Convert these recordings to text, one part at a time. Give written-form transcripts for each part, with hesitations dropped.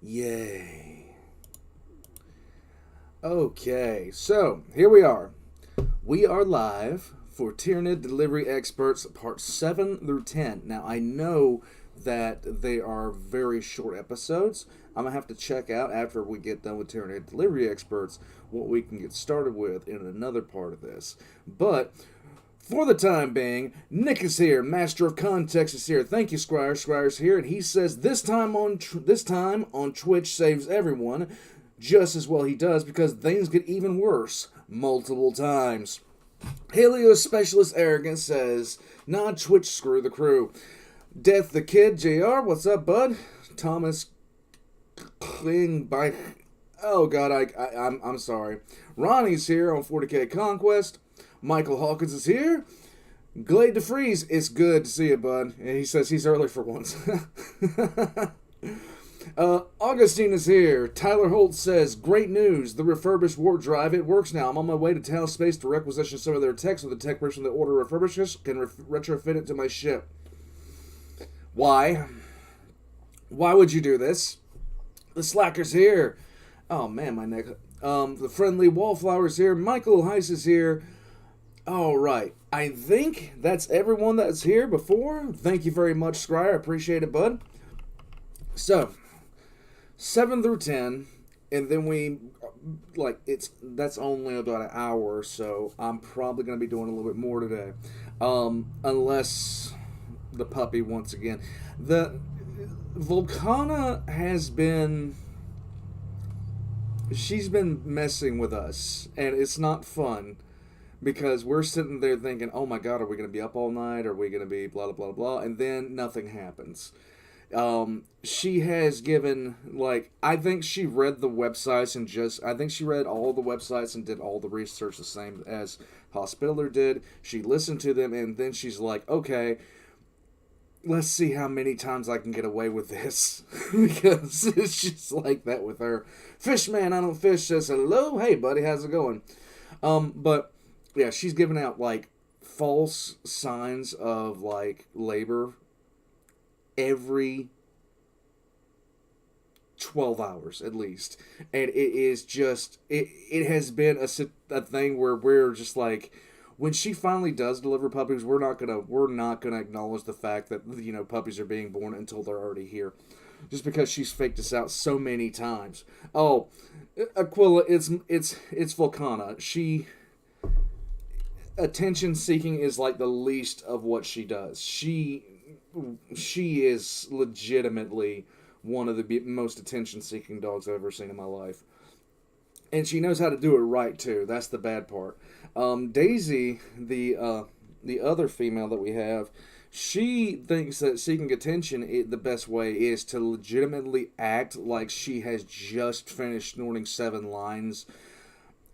Yay. Okay, so here we are. We are live for Tyranid Delivery Experts Part 7 through 10. Now, I know that they are very short episodes. I'm going to have to check out after we get done with Tyranid Delivery Experts what we can get started with in another part of this. But for the time being, Nick is here. Master of Context is here. Thank you, Squire. Squire's here, and he says this time on Twitch saves everyone. Just as well he does, because things get even worse multiple times. Helio Specialist Arrogance says, "Nah, Twitch, screw the crew." Death the Kid JR, what's up, bud? Thomas Kling by. Oh God, I'm sorry. Ronnie's here on 40K Conquest. Michael Hawkins is here. Glade DeFreeze, it's good to see you, bud. And he says he's early for once. Augustine is here. Tyler Holt says, "Great news. The refurbished warp drive, it works now. I'm on my way to Town Space to requisition some of their techs with the tech person that order refurbishes can retrofit it to my ship." Why? Why would you do this? The Slacker's here. Oh man, my neck. The Friendly Wallflower's here. Michael Heiss is here. All right. I think that's everyone that's here before. Thank you very much, Scryer. I appreciate it, bud. So, 7 through 10, and then that's only about an hour or so. I'm probably going to be doing a little bit more today. Unless the puppy once again. The Volcana has been... She's been messing with us, and it's not fun. Because we're sitting there thinking, oh my God, are we going to be up all night? Are we going to be blah, blah, blah, blah? And then nothing happens. She has given, I think she read the websites I think she read all the websites and did all the research the same as Hospitaller did. She listened to them, and then she's like, okay, let's see how many times I can get away with this. Because it's just like that with her. Fishman, I don't fish, says, hello, hey buddy, how's it going? But, yeah, she's giving out, false signs of, labor every 12 hours at least, and it is just it has been a thing where we're just like, when she finally does deliver puppies, we're not gonna acknowledge the fact that puppies are being born until they're already here, just because she's faked us out so many times. Oh, Aquila, it's Volcana. Attention seeking is the least of what she does. She is legitimately one of the most attention-seeking dogs I've ever seen in my life. And she knows how to do it right, too. That's the bad part. Daisy, the other female that we have, she thinks that seeking attention, the best way is to legitimately act like she has just finished snorting 7 lines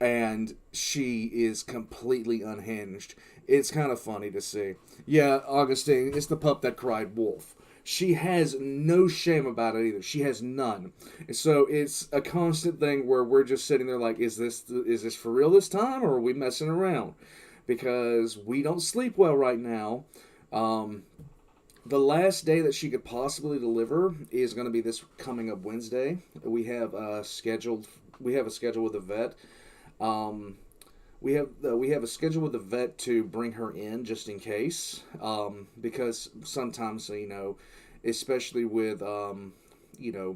and she is completely unhinged. It's kind of funny to see. Yeah, Augustine, it's the pup that cried wolf. She has no shame about it either. She has none. So it's a constant thing where we're just sitting there like, is this for real this time, or are we messing around? Because we don't sleep well right now. The last day that she could possibly deliver is going to be this coming up Wednesday. We have a schedule with the vet. We have a schedule with the vet to bring her in just in case, because sometimes especially with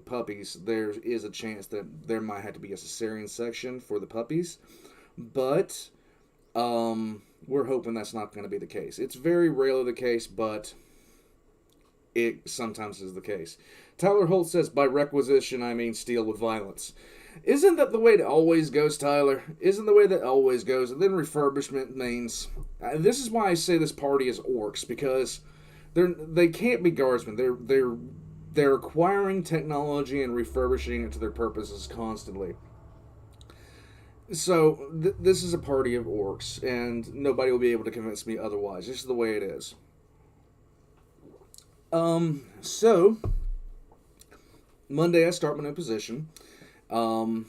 puppies, there is a chance that there might have to be a cesarean section for the puppies, but we're hoping that's not going to be the case. It's very rarely the case, but it sometimes is the case. Tyler Holt says, by requisition I mean steal with violence. Isn't that the way it always goes, Tyler? Isn't the way that always goes? And then refurbishment means... this is why I say this party is orcs, because they can't be guardsmen. They're acquiring technology and refurbishing it to their purposes constantly. So, this is a party of orcs, and nobody will be able to convince me otherwise. This is the way it is. So... Monday I start my new position. Don't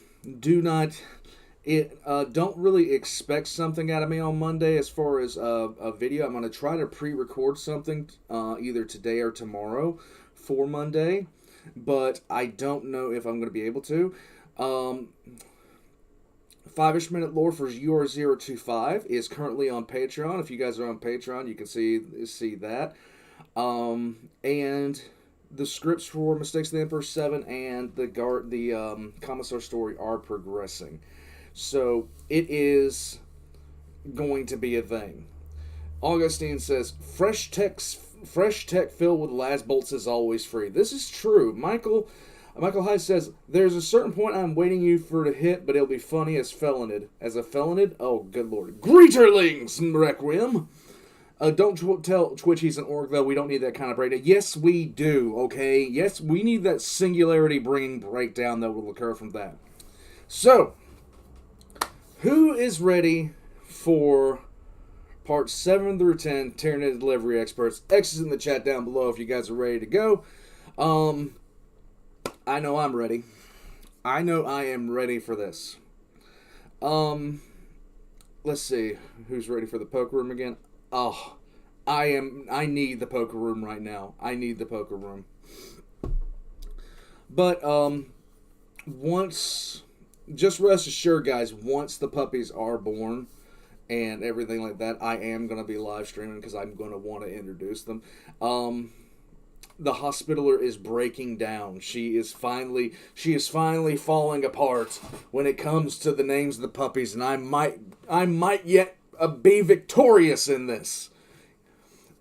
really expect something out of me on Monday as far as a video. I'm going to try to pre-record something either today or tomorrow for Monday. but I don't know if I'm going to be able to. 5-ish minute lore for UR025 is currently on Patreon. If you guys are on Patreon, you can see that. And the scripts for Mistakes of the Emperor 7 and the Commissar story are progressing. So it is going to be a thing. Augustine says, fresh tech filled with las bolts is always free. This is true. Michael Hyde says, there's a certain point I'm waiting you for to hit, but it'll be funny as Felonid. As a Felonid? Oh, good lord. Greeterlings, Requiem! Don't tell Twitch he's an orc, though. We don't need that kind of breakdown. Yes, we do, okay? Yes, we need that singularity-bringing breakdown that will occur from that. So, who is ready for parts 7 through 10, Tyranid Delivery Experts? X's in the chat down below if you guys are ready to go. I know I'm ready. I know I am ready for this. Let's see. Who's ready for the poker room again? Oh, I need the poker room right now. I need the poker room. But, just rest assured, guys, once the puppies are born and everything like that, I am going to be live streaming because I'm going to want to introduce them. The Hospitaller is breaking down. She is finally falling apart when it comes to the names of the puppies, and I might yet be victorious in this.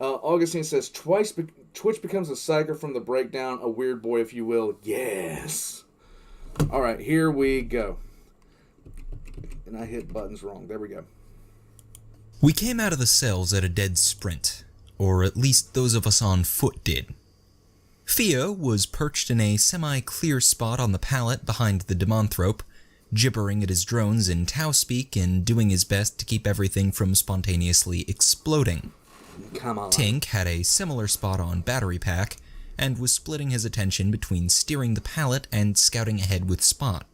Augustine says, Twitch becomes a psyker from the breakdown, a weird boy, if you will. Yes. All right, here we go. And I hit buttons wrong. There we go. We came out of the cells at a dead sprint, or at least those of us on foot did. Theo was perched in a semi-clear spot on the pallet behind the demonthrope, gibbering at his drones in Tau speak and doing his best to keep everything from spontaneously exploding. Come on. Tink had a similar spot on battery pack, and was splitting his attention between steering the pallet and scouting ahead with Spot.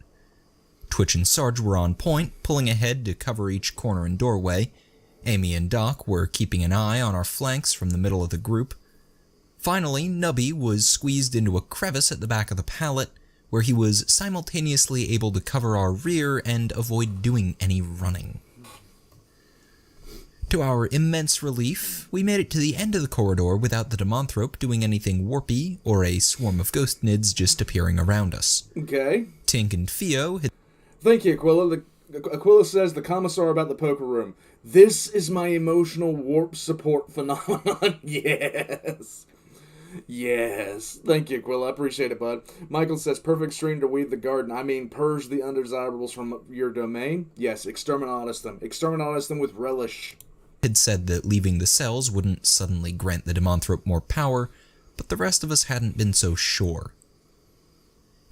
Twitch and Sarge were on point, pulling ahead to cover each corner and doorway. Amy and Doc were keeping an eye on our flanks from the middle of the group. Finally, Nubby was squeezed into a crevice at the back of the pallet, where he was simultaneously able to cover our rear and avoid doing any running. To our immense relief, we made it to the end of the corridor without the demonthrope doing anything warpy, or a swarm of ghost nids just appearing around us. Okay. Tink and Theo had... Thank you, Aquila. Aquila says, the Commissar about the poker room. This is my emotional warp support phenomenon. Yes. Yes. Thank you, Aquila. I appreciate it, bud. Michael says, perfect stream to weed the garden. I mean, purge the undesirables from your domain. Yes, exterminatus them. Exterminatus them with relish. Had said that leaving the cells wouldn't suddenly grant the demonthrope more power, but the rest of us hadn't been so sure.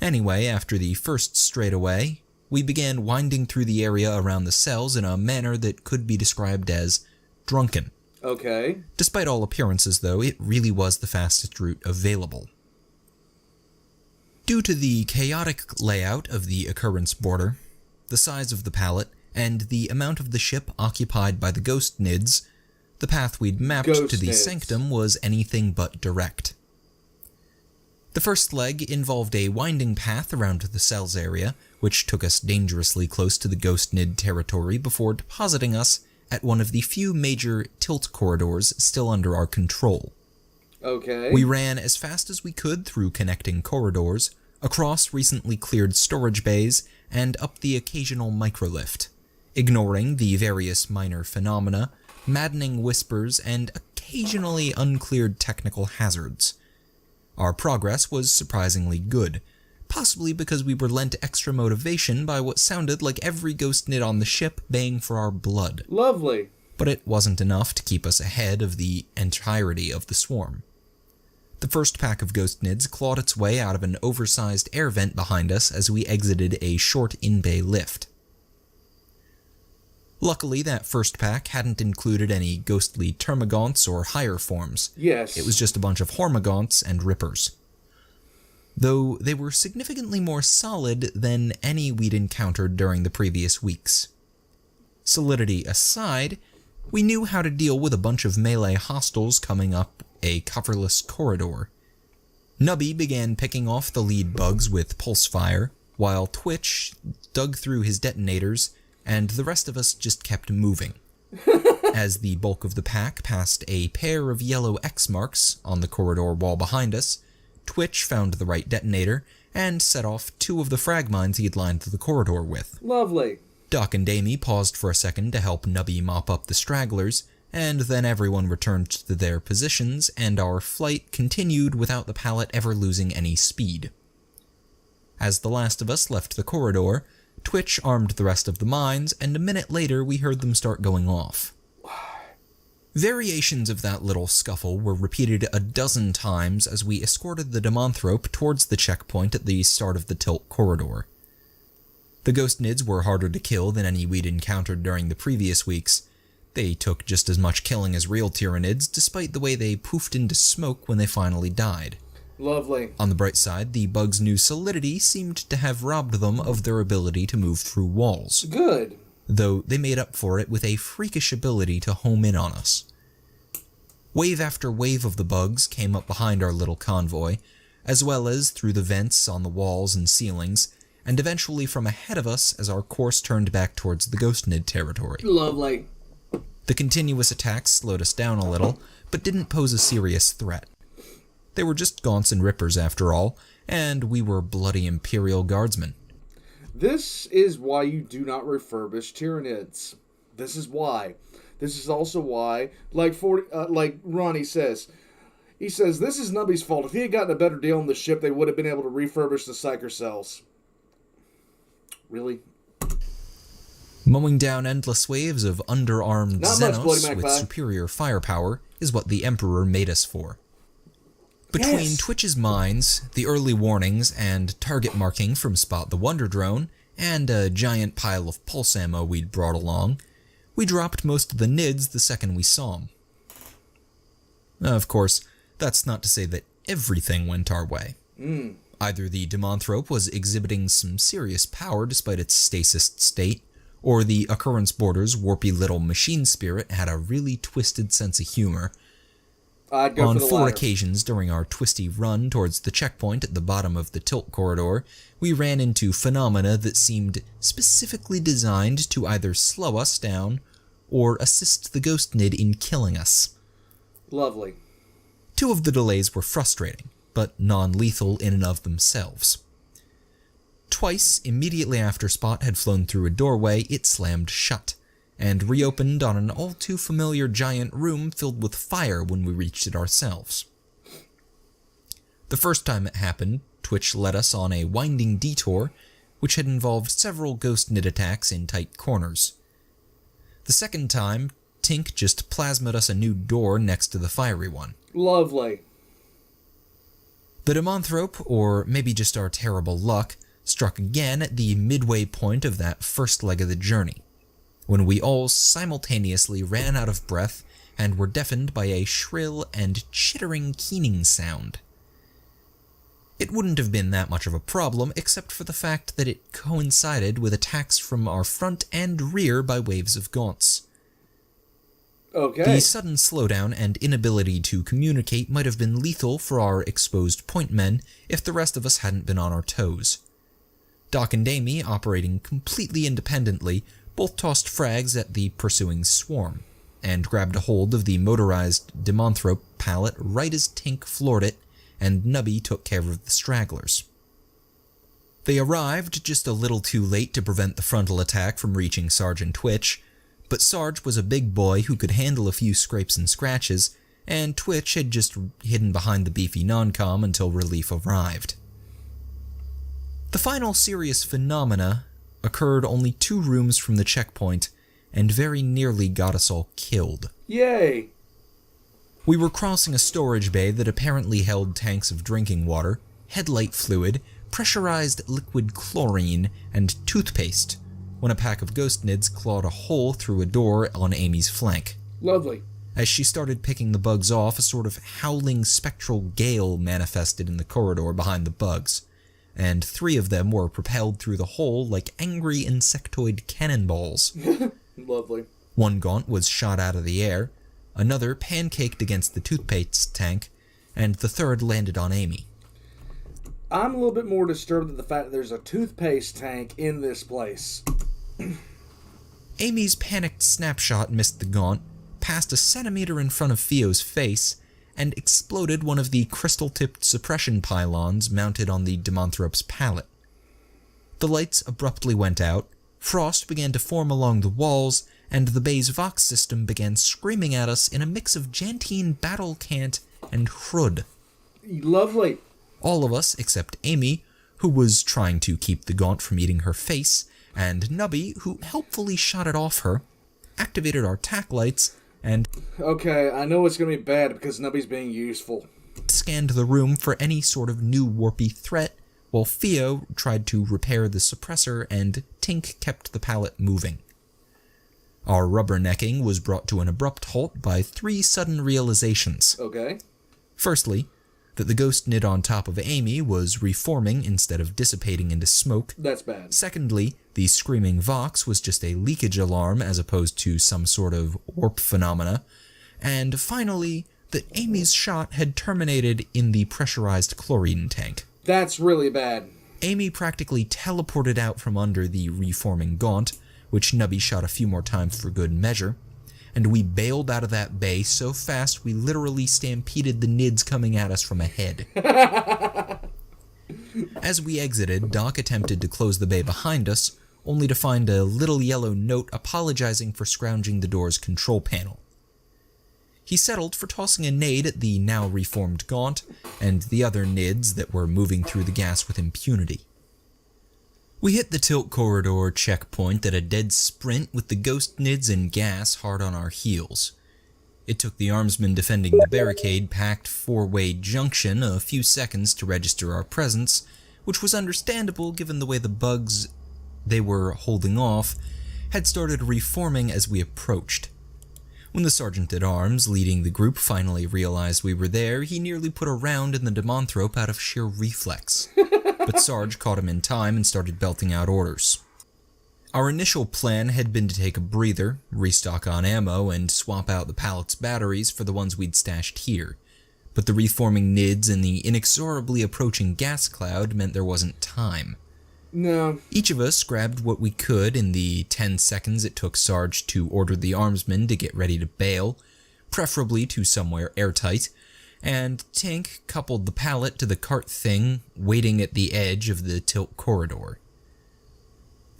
Anyway, after the first straightaway, we began winding through the area around the cells in a manner that could be described as drunken. Okay. Despite all appearances, though, it really was the fastest route available. Due to the chaotic layout of the occurrence border, the size of the pallet, and the amount of the ship occupied by the ghost nids, the path we'd mapped to the sanctum was anything but direct. The first leg involved a winding path around the cells area, which took us dangerously close to the ghost nid territory before depositing us at one of the few major tilt corridors still under our control. Okay. We ran as fast as we could through connecting corridors, across recently cleared storage bays, and up the occasional microlift, ignoring the various minor phenomena, maddening whispers, and occasionally uncleared technical hazards. Our progress was surprisingly good, possibly because we were lent extra motivation by what sounded like every ghost nid on the ship baying for our blood. Lovely. But it wasn't enough to keep us ahead of the entirety of the swarm. The first pack of ghost nids clawed its way out of an oversized air vent behind us as we exited a short in-bay lift. Luckily, that first pack hadn't included any ghostly termagants or higher forms. Yes. It was just a bunch of hormagants and rippers. Though they were significantly more solid than any we'd encountered during the previous weeks. Solidity aside, we knew how to deal with a bunch of melee hostiles coming up a coverless corridor. Nubby began picking off the lead bugs with pulse fire, while Twitch dug through his detonators, and the rest of us just kept moving. As the bulk of the pack passed a pair of yellow X marks on the corridor wall behind us, Twitch found the right detonator and set off 2 of the frag mines he had lined the corridor with. Lovely. Doc and Amy paused for a second to help Nubby mop up the stragglers, and then everyone returned to their positions, and our flight continued without the pallet ever losing any speed. As the last of us left the corridor, Twitch armed the rest of the mines, and a minute later we heard them start going off. Variations of that little scuffle were repeated a dozen times as we escorted the demonthrope towards the checkpoint at the start of the tilt corridor. The ghost nids were harder to kill than any we'd encountered during the previous weeks. They took just as much killing as real Tyranids, despite the way they poofed into smoke when they finally died. Lovely. On the bright side, the bugs' new solidity seemed to have robbed them of their ability to move through walls. Good. Though they made up for it with a freakish ability to home in on us. Wave after wave of the bugs came up behind our little convoy, as well as through the vents on the walls and ceilings, and eventually from ahead of us as our course turned back towards the ghost nid territory. Lovely. The continuous attacks slowed us down a little, but didn't pose a serious threat. They were just gaunts and rippers after all, and we were bloody Imperial Guardsmen. This is why you do not refurbish Tyranids. This is why. This is also why, like Ronnie says, he says, this is Nubby's fault. If he had gotten a better deal on the ship, they would have been able to refurbish the psyker cells. Really? Mowing down endless waves of underarmed Not much, Bloody Xenos with Magpie. superior firepower is what the Emperor made us for. Between Yes. Twitch's mines, the early warnings and target marking from Spot the Wonder Drone, and a giant pile of pulse ammo we'd brought along, we dropped most of the nids the second we saw them. Of course, that's not to say that everything went our way. Either the demonthrope was exhibiting some serious power despite its stasis state, or the occurrence border's warpy little machine spirit had a really twisted sense of humor. I'd go On for the 4 latter. occasions during our twisty run towards the checkpoint at the bottom of the tilt corridor, we ran into phenomena that seemed specifically designed to either slow us down or assist the ghost nid in killing us. Lovely. 2 of the delays were frustrating, but non-lethal in and of themselves. Twice, immediately after Spot had flown through a doorway, it slammed shut, and reopened on an all-too-familiar giant room filled with fire when we reached it ourselves. The first time it happened, Twitch led us on a winding detour, which had involved several ghost nid attacks in tight corners. The second time, Tink just plasmaed us a new door next to the fiery one. Lovely. The demonthrope, or maybe just our terrible luck, struck again at the midway point of that first leg of the journey, when we all simultaneously ran out of breath and were deafened by a shrill and chittering keening sound. It wouldn't have been that much of a problem except for the fact that it coincided with attacks from our front and rear by waves of gaunts. Okay. The sudden slowdown and inability to communicate might have been lethal for our exposed point men if the rest of us hadn't been on our toes. Doc and Amy, operating completely independently, both tossed frags at the pursuing swarm, and grabbed a hold of the motorized demonthrope pallet right as Tink floored it, and Nubby took care of the stragglers. They arrived just a little too late to prevent the frontal attack from reaching Sergeant Twitch, but Sarge was a big boy who could handle a few scrapes and scratches, and Twitch had just hidden behind the beefy non-com until relief arrived. The final serious phenomena occurred only 2 rooms from the checkpoint, and very nearly got us all killed. Yay. We were crossing a storage bay that apparently held tanks of drinking water, headlight fluid, pressurized liquid chlorine, and toothpaste, when a pack of ghost nids clawed a hole through a door on Amy's flank. Lovely. As she started picking the bugs off, a sort of howling spectral gale manifested in the corridor behind the bugs, and 3 of them were propelled through the hole like angry insectoid cannonballs. Lovely. 1 gaunt was shot out of the air, another pancaked against the toothpaste tank, and the 3rd landed on Amy. I'm a little bit more disturbed at the fact that there's a toothpaste tank in this place. Amy's panicked snapshot missed the gaunt, passed a centimeter in front of Theo's face, and exploded one of the crystal-tipped suppression pylons mounted on the demonthrope's pallet. The lights abruptly went out, frost began to form along the walls, and the bay's Vox system began screaming at us in a mix of Jantine battle cant and Hrud. Lovely. All of us, except Amy, who was trying to keep the gaunt from eating her face, and Nubby, who helpfully shot it off her, activated our tack lights, and... Okay, I know it's going to be bad because Nubby's being useful. ...scanned the room for any sort of new warpy threat, while Theo tried to repair the suppressor and Tink kept the pallet moving. Our rubbernecking was brought to an abrupt halt by 3 sudden realizations. Okay. Firstly, that the ghost nid on top of Amy was reforming instead of dissipating into smoke. That's bad. Secondly, the screaming Vox was just a leakage alarm as opposed to some sort of warp phenomena. And finally, that Amy's shot had terminated in the pressurized chlorine tank. That's really bad. Amy practically teleported out from under the reforming gaunt, which Nubby shot a few more times for good measure, and we bailed out of that bay so fast we literally stampeded the nids coming at us from ahead. As we exited, Doc attempted to close the bay behind us, only to find a little yellow note apologizing for scrounging the door's control panel. He settled for tossing a nade at the now reformed gaunt and the other nids that were moving through the gas with impunity. We hit the tilt corridor checkpoint at a dead sprint with the ghost nids and gas hard on our heels. It took the armsmen defending the barricade-packed 4-way junction a few seconds to register our presence, which was understandable given the way the bugs they were holding off had started reforming as we approached. When the sergeant-at-arms leading the group finally realized we were there, he nearly put a round in the demonthrope out of sheer reflex. But Sarge caught him in time and started belting out orders. Our initial plan had been to take a breather, restock on ammo, and swap out the pallet's batteries for the ones we'd stashed here. But the reforming nids and the inexorably approaching gas cloud meant there wasn't time. No. Each of us grabbed what we could in the 10 seconds it took Sarge to order the armsmen to get ready to bail, preferably to somewhere airtight, and Tink coupled the pallet to the cart thing waiting at the edge of the tilt corridor.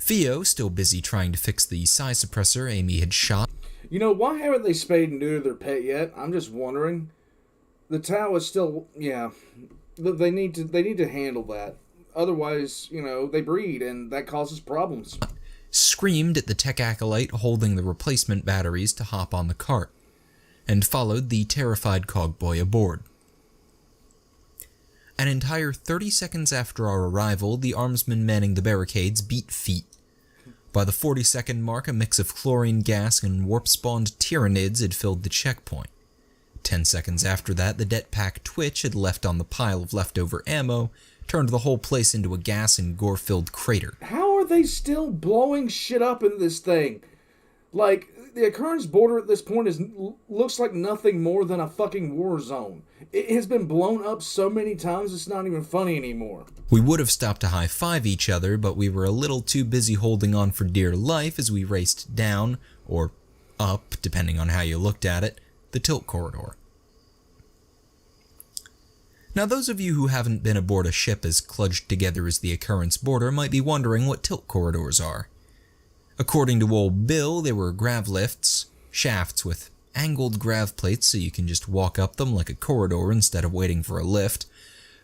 Theo, still busy trying to fix the psi suppressor Amy had shot. You know, why haven't they spayed and neutered their pet yet? I'm just wondering. The Tau is still, yeah, they need to handle that. Otherwise, you know, they breed, and that causes problems. Screamed at the tech acolyte holding the replacement batteries to hop on the cart, and followed the terrified cogboy aboard. An entire 30 seconds after our arrival, the armsmen manning the barricades beat feet. By the 40-second mark, a mix of chlorine gas and warp-spawned Tyranids had filled the checkpoint. 10 seconds after that, the det pack Twitch had left on the pile of leftover ammo, turned the whole place into a gas and gore-filled crater. How are they still blowing shit up in this thing? Like, the occurrence border at this point looks like nothing more than a fucking war zone. It has been blown up so many times it's not even funny anymore. We would have stopped to high-five each other, but we were a little too busy holding on for dear life as we raced down, or up, depending on how you looked at it, the tilt corridor. Now, those of you who haven't been aboard a ship as kludged together as the occurrence border might be wondering what tilt corridors are. According to old Bill, they were grav lifts, shafts with angled grav plates so you can just walk up them like a corridor instead of waiting for a lift,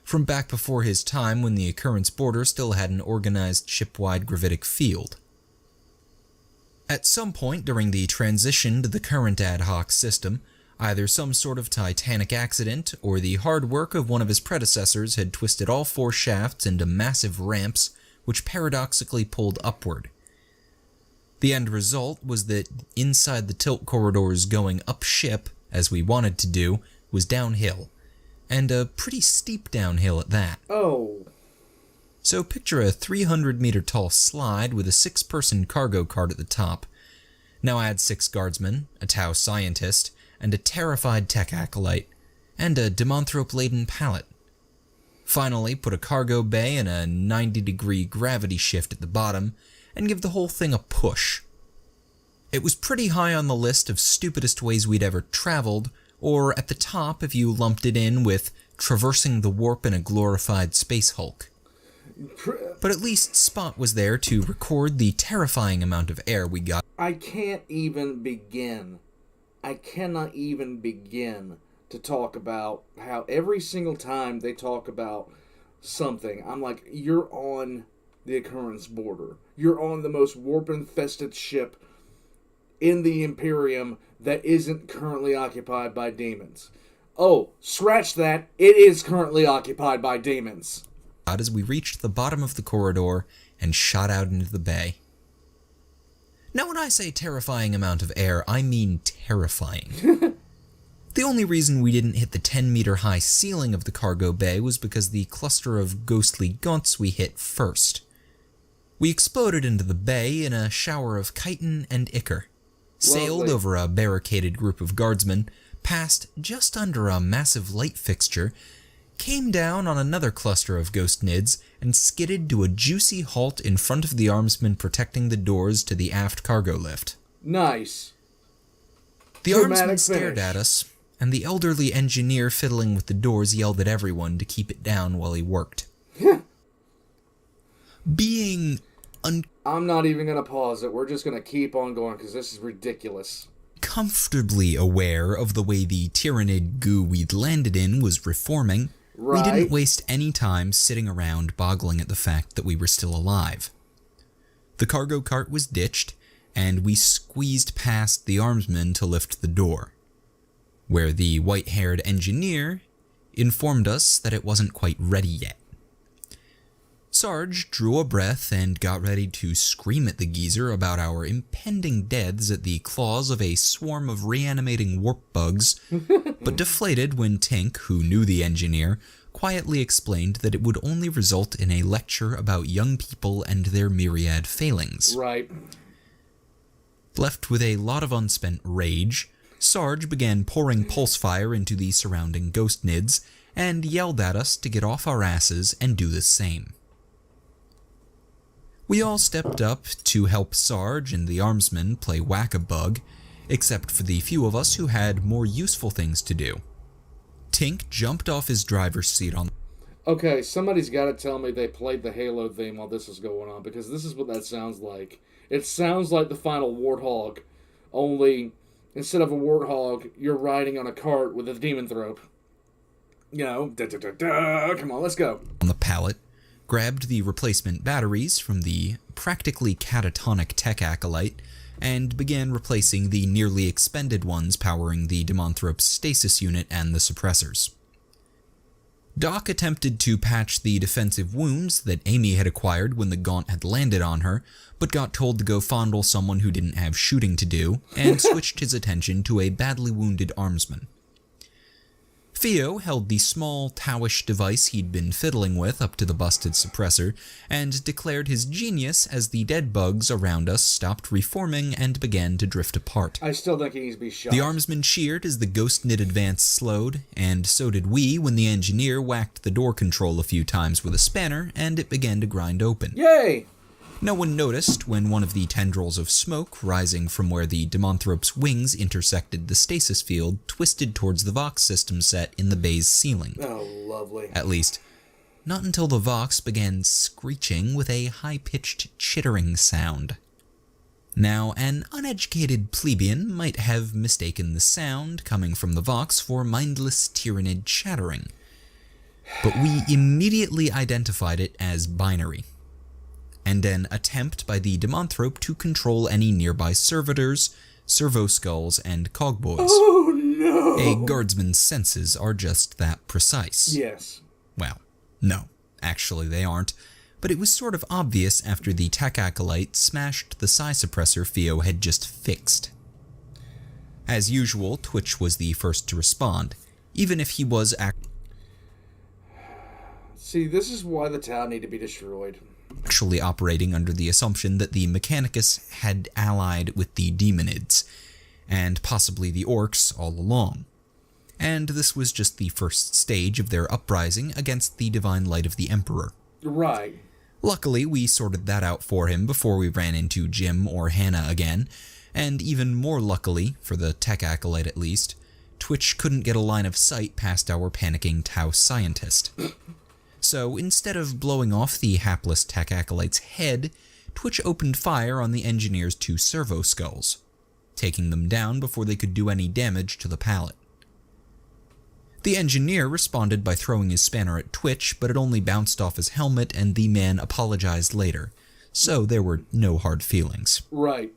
from back before his time when the occurrence border still had an organized ship-wide gravitic field. At some point during the transition to the current ad hoc system, either some sort of titanic accident or the hard work of one of his predecessors had twisted all 4 shafts into massive ramps which paradoxically pulled upward. The end result was that inside the tilt corridors going up ship, as we wanted to do, was downhill, and a pretty steep downhill at that. Oh. So picture a 300-meter tall slide with a 6-person cargo cart at the top. Now add 6 guardsmen, a Tau scientist, and a terrified tech acolyte, and a demonthrope-laden pallet. Finally, put a cargo bay and a 90-degree gravity shift at the bottom, and give the whole thing a push. It was pretty high on the list of stupidest ways we'd ever traveled, or at the top if you lumped it in with traversing the warp in a glorified space Hulk. But at least Spot was there to record the terrifying amount of air we got. I cannot even begin to talk about how every single time they talk about something, I'm like, you're on the occurrence border. You're on the most warp-infested ship in the Imperium that isn't currently occupied by demons. Oh, scratch that. It is currently occupied by demons. As we reached the bottom of the corridor and shot out into the bay. Now when I say terrifying amount of air, I mean terrifying. The only reason we didn't hit the 10-meter high ceiling of the cargo bay was because the cluster of ghostly gaunts we hit first. We exploded into the bay in a shower of chitin and ichor, sailed over a barricaded group of guardsmen, passed just under a massive light fixture, came down on another cluster of ghost nids, and skidded to a juicy halt in front of the armsmen protecting the doors to the aft cargo lift. Nice. The armsmen stared at us, and the elderly engineer fiddling with the doors yelled at everyone to keep it down while he worked. Being I'm not even going to pause it. We're just going to keep on going because this is ridiculous. Comfortably aware of the way the Tyranid goo we'd landed in was reforming, we didn't waste any time sitting around boggling at the fact that we were still alive. The cargo cart was ditched, and we squeezed past the armsmen to lift the door, where the white-haired engineer informed us that it wasn't quite ready yet. Sarge drew a breath and got ready to scream at the geezer about our impending deaths at the claws of a swarm of reanimating warp bugs, but deflated when Tink, who knew the engineer, quietly explained that it would only result in a lecture about young people and their myriad failings. Right. Left with a lot of unspent rage, Sarge began pouring pulse fire into the surrounding ghost nids and yelled at us to get off our asses and do the same. We all stepped up to help Sarge and the armsmen play whack-a-bug, except for the few of us who had more useful things to do. Tink jumped off his driver's seat on... Okay, somebody's got to tell me they played the Halo theme while this is going on, because this is what that sounds like. It sounds like the final Warthog, only instead of a Warthog, you're riding on a cart with a demonthrope. You know, da-da-da-da, come on, let's go. On the pallet, grabbed the replacement batteries from the practically catatonic tech acolyte, and began replacing the nearly expended ones powering the demonthrope's stasis unit and the suppressors. Doc attempted to patch the defensive wounds that Amy had acquired when the gaunt had landed on her, but got told to go fondle someone who didn't have shooting to do, and switched his attention to a badly wounded armsman. Theo held the small, towish device he'd been fiddling with up to the busted suppressor, and declared his genius as the dead bugs around us stopped reforming and began to drift apart. I still think he needs to be shot. The armsman cheered as the ghost knit advance slowed, and so did we when the engineer whacked the door control a few times with a spanner, and it began to grind open. Yay! No one noticed when one of the tendrils of smoke rising from where the demonthrope's wings intersected the stasis field twisted towards the Vox system set in the bay's ceiling. Oh, lovely. At least, not until the Vox began screeching with a high-pitched chittering sound. Now, an uneducated plebeian might have mistaken the sound coming from the Vox for mindless Tyranid chattering, but we immediately identified it as binary, and an attempt by the demonthrope to control any nearby servitors, servo-skulls, and cogboys. Oh, no! A guardsman's senses are just that precise. Yes. Well, no, actually they aren't, but it was sort of obvious after the tech acolyte smashed the psi suppressor Theo had just fixed. As usual, Twitch was the first to respond, even if he was See, this is why the town need to be destroyed. Actually operating under the assumption that the Mechanicus had allied with the Demonids, and possibly the Orcs all along. and this was just the first stage of their uprising against the divine light of the Emperor. Right. Luckily, we sorted that out for him before we ran into Jim or Hannah again, and even more luckily, for the tech acolyte at least, Twitch couldn't get a line of sight past our panicking Tau scientist. So instead of blowing off the hapless tech acolyte's head, Twitch opened fire on the engineer's 2 servo skulls, taking them down before they could do any damage to the pallet. The engineer responded by throwing his spanner at Twitch, but it only bounced off his helmet and the man apologized later, so there were no hard feelings. Right.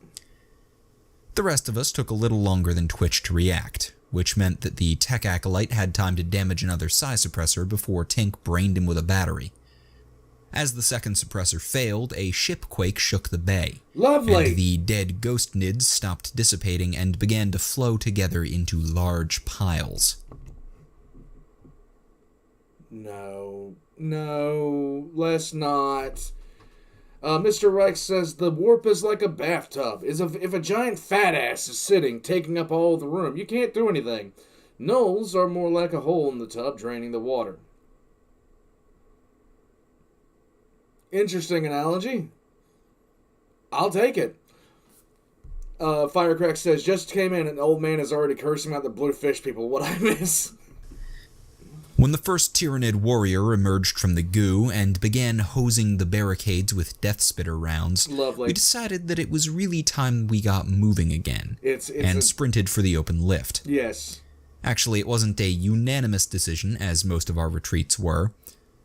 The rest of us took a little longer than Twitch to react, which meant that the tech acolyte had time to damage another psi suppressor before Tink brained him with a battery. As the second suppressor failed, a ship quake shook the bay. Lovely! And the dead ghost nids stopped dissipating and began to flow together into large piles. No, let's not. Mr. Reich says the warp is like a bathtub. If a giant fat ass is sitting, taking up all the room, you can't do anything. Nulls are more like a hole in the tub, draining the water. Interesting analogy. I'll take it. Firecrack says, just came in and the old man is already cursing out the blue fish people. What I miss? When the first Tyranid warrior emerged from the goo and began hosing the barricades with death spitter rounds, Lovely. We decided that it was really time we got moving again, sprinted for the open lift. Yes. Actually, it wasn't a unanimous decision, as most of our retreats were.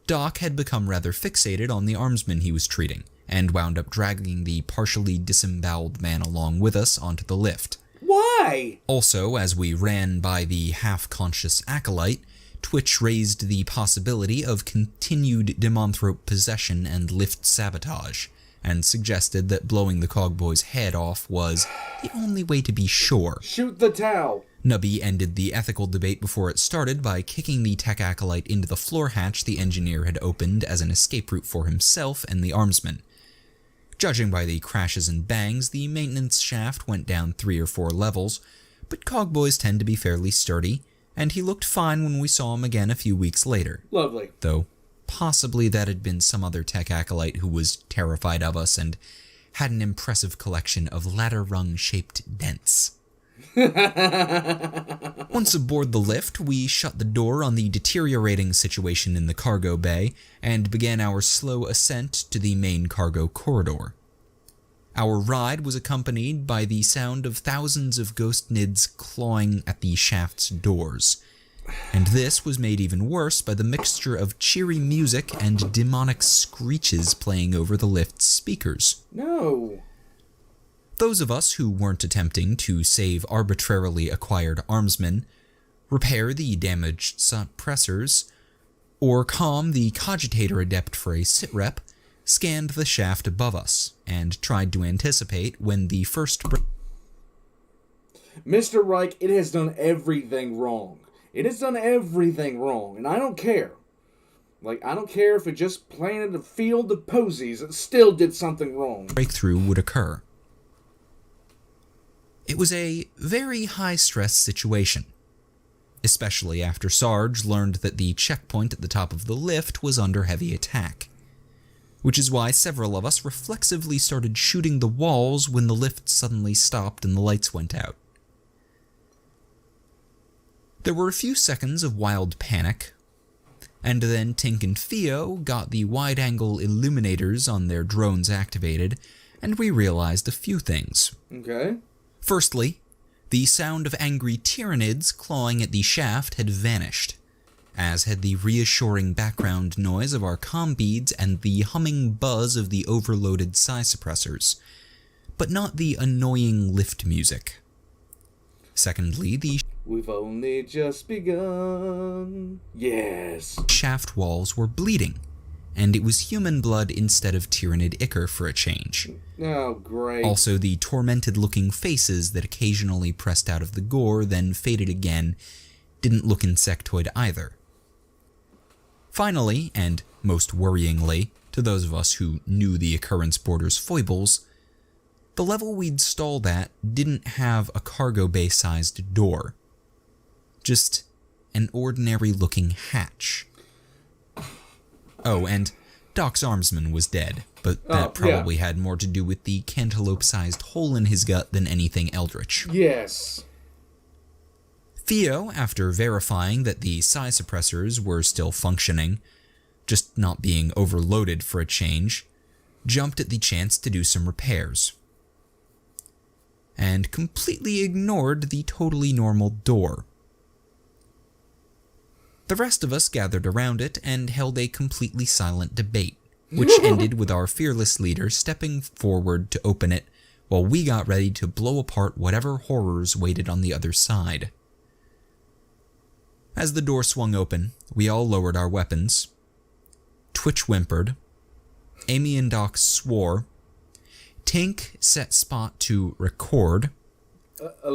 Doc had become rather fixated on the armsmen he was treating, and wound up dragging the partially disemboweled man along with us onto the lift. Why? Also, as we ran by the half-conscious acolyte, Twitch raised the possibility of continued demonthrope possession and lift sabotage, and suggested that blowing the Cogboy's head off was the only way to be sure. Shoot the Tau! Nubby ended the ethical debate before it started by kicking the tech acolyte into the floor hatch the engineer had opened as an escape route for himself and the armsmen. Judging by the crashes and bangs, the maintenance shaft went down 3 or 4 levels, but Cogboys tend to be fairly sturdy, and he looked fine when we saw him again a few weeks later. Lovely. Though, possibly that had been some other tech acolyte who was terrified of us and had an impressive collection of ladder-rung-shaped dents. Once aboard the lift, we shut the door on the deteriorating situation in the cargo bay and began our slow ascent to the main cargo corridor. Our ride was accompanied by the sound of thousands of ghost nids clawing at the shaft's doors, and this was made even worse by the mixture of cheery music and demonic screeches playing over the lift's speakers. No. Those of us who weren't attempting to save arbitrarily acquired armsmen, repair the damaged suppressors, or calm the cogitator adept for a sitrep, scanned the shaft above us, and tried to anticipate when the first... Mr. Reich, it has done everything wrong. It has done everything wrong, and I don't care. I don't care if it just planted a field of posies, it still did something wrong. Breakthrough would occur. It was a very high-stress situation, especially after Sarge learned that the checkpoint at the top of the lift was under heavy attack, which is why several of us reflexively started shooting the walls when the lift suddenly stopped and the lights went out. There were a few seconds of wild panic, and then Tink and Theo got the wide-angle illuminators on their drones activated, and we realized a few things. Okay. Firstly, the sound of angry Tyranids clawing at the shaft had vanished, as had the reassuring background noise of our comm beads and the humming buzz of the overloaded psi suppressors, but not the annoying lift music. Secondly, We've only just begun. Yes. Shaft walls were bleeding, and it was human blood instead of Tyranid ichor for a change. Oh, great. Also, the tormented-looking faces that occasionally pressed out of the gore, then faded again, didn't look insectoid either. Finally, and most worryingly, to those of us who knew the occurrence border's foibles, the level we'd stalled at didn't have a cargo bay-sized door. Just an ordinary-looking hatch. Oh, and Doc's armsman was dead, but that probably had more to do with the cantaloupe-sized hole in his gut than anything eldritch. Yes. Theo, after verifying that the psi suppressors were still functioning, just not being overloaded for a change, jumped at the chance to do some repairs, and completely ignored the totally normal door. The rest of us gathered around it and held a completely silent debate, which ended with our fearless leader stepping forward to open it while we got ready to blow apart whatever horrors waited on the other side. As the door swung open, we all lowered our weapons. Twitch whimpered. Amy and Doc swore. Tink set Spot to record.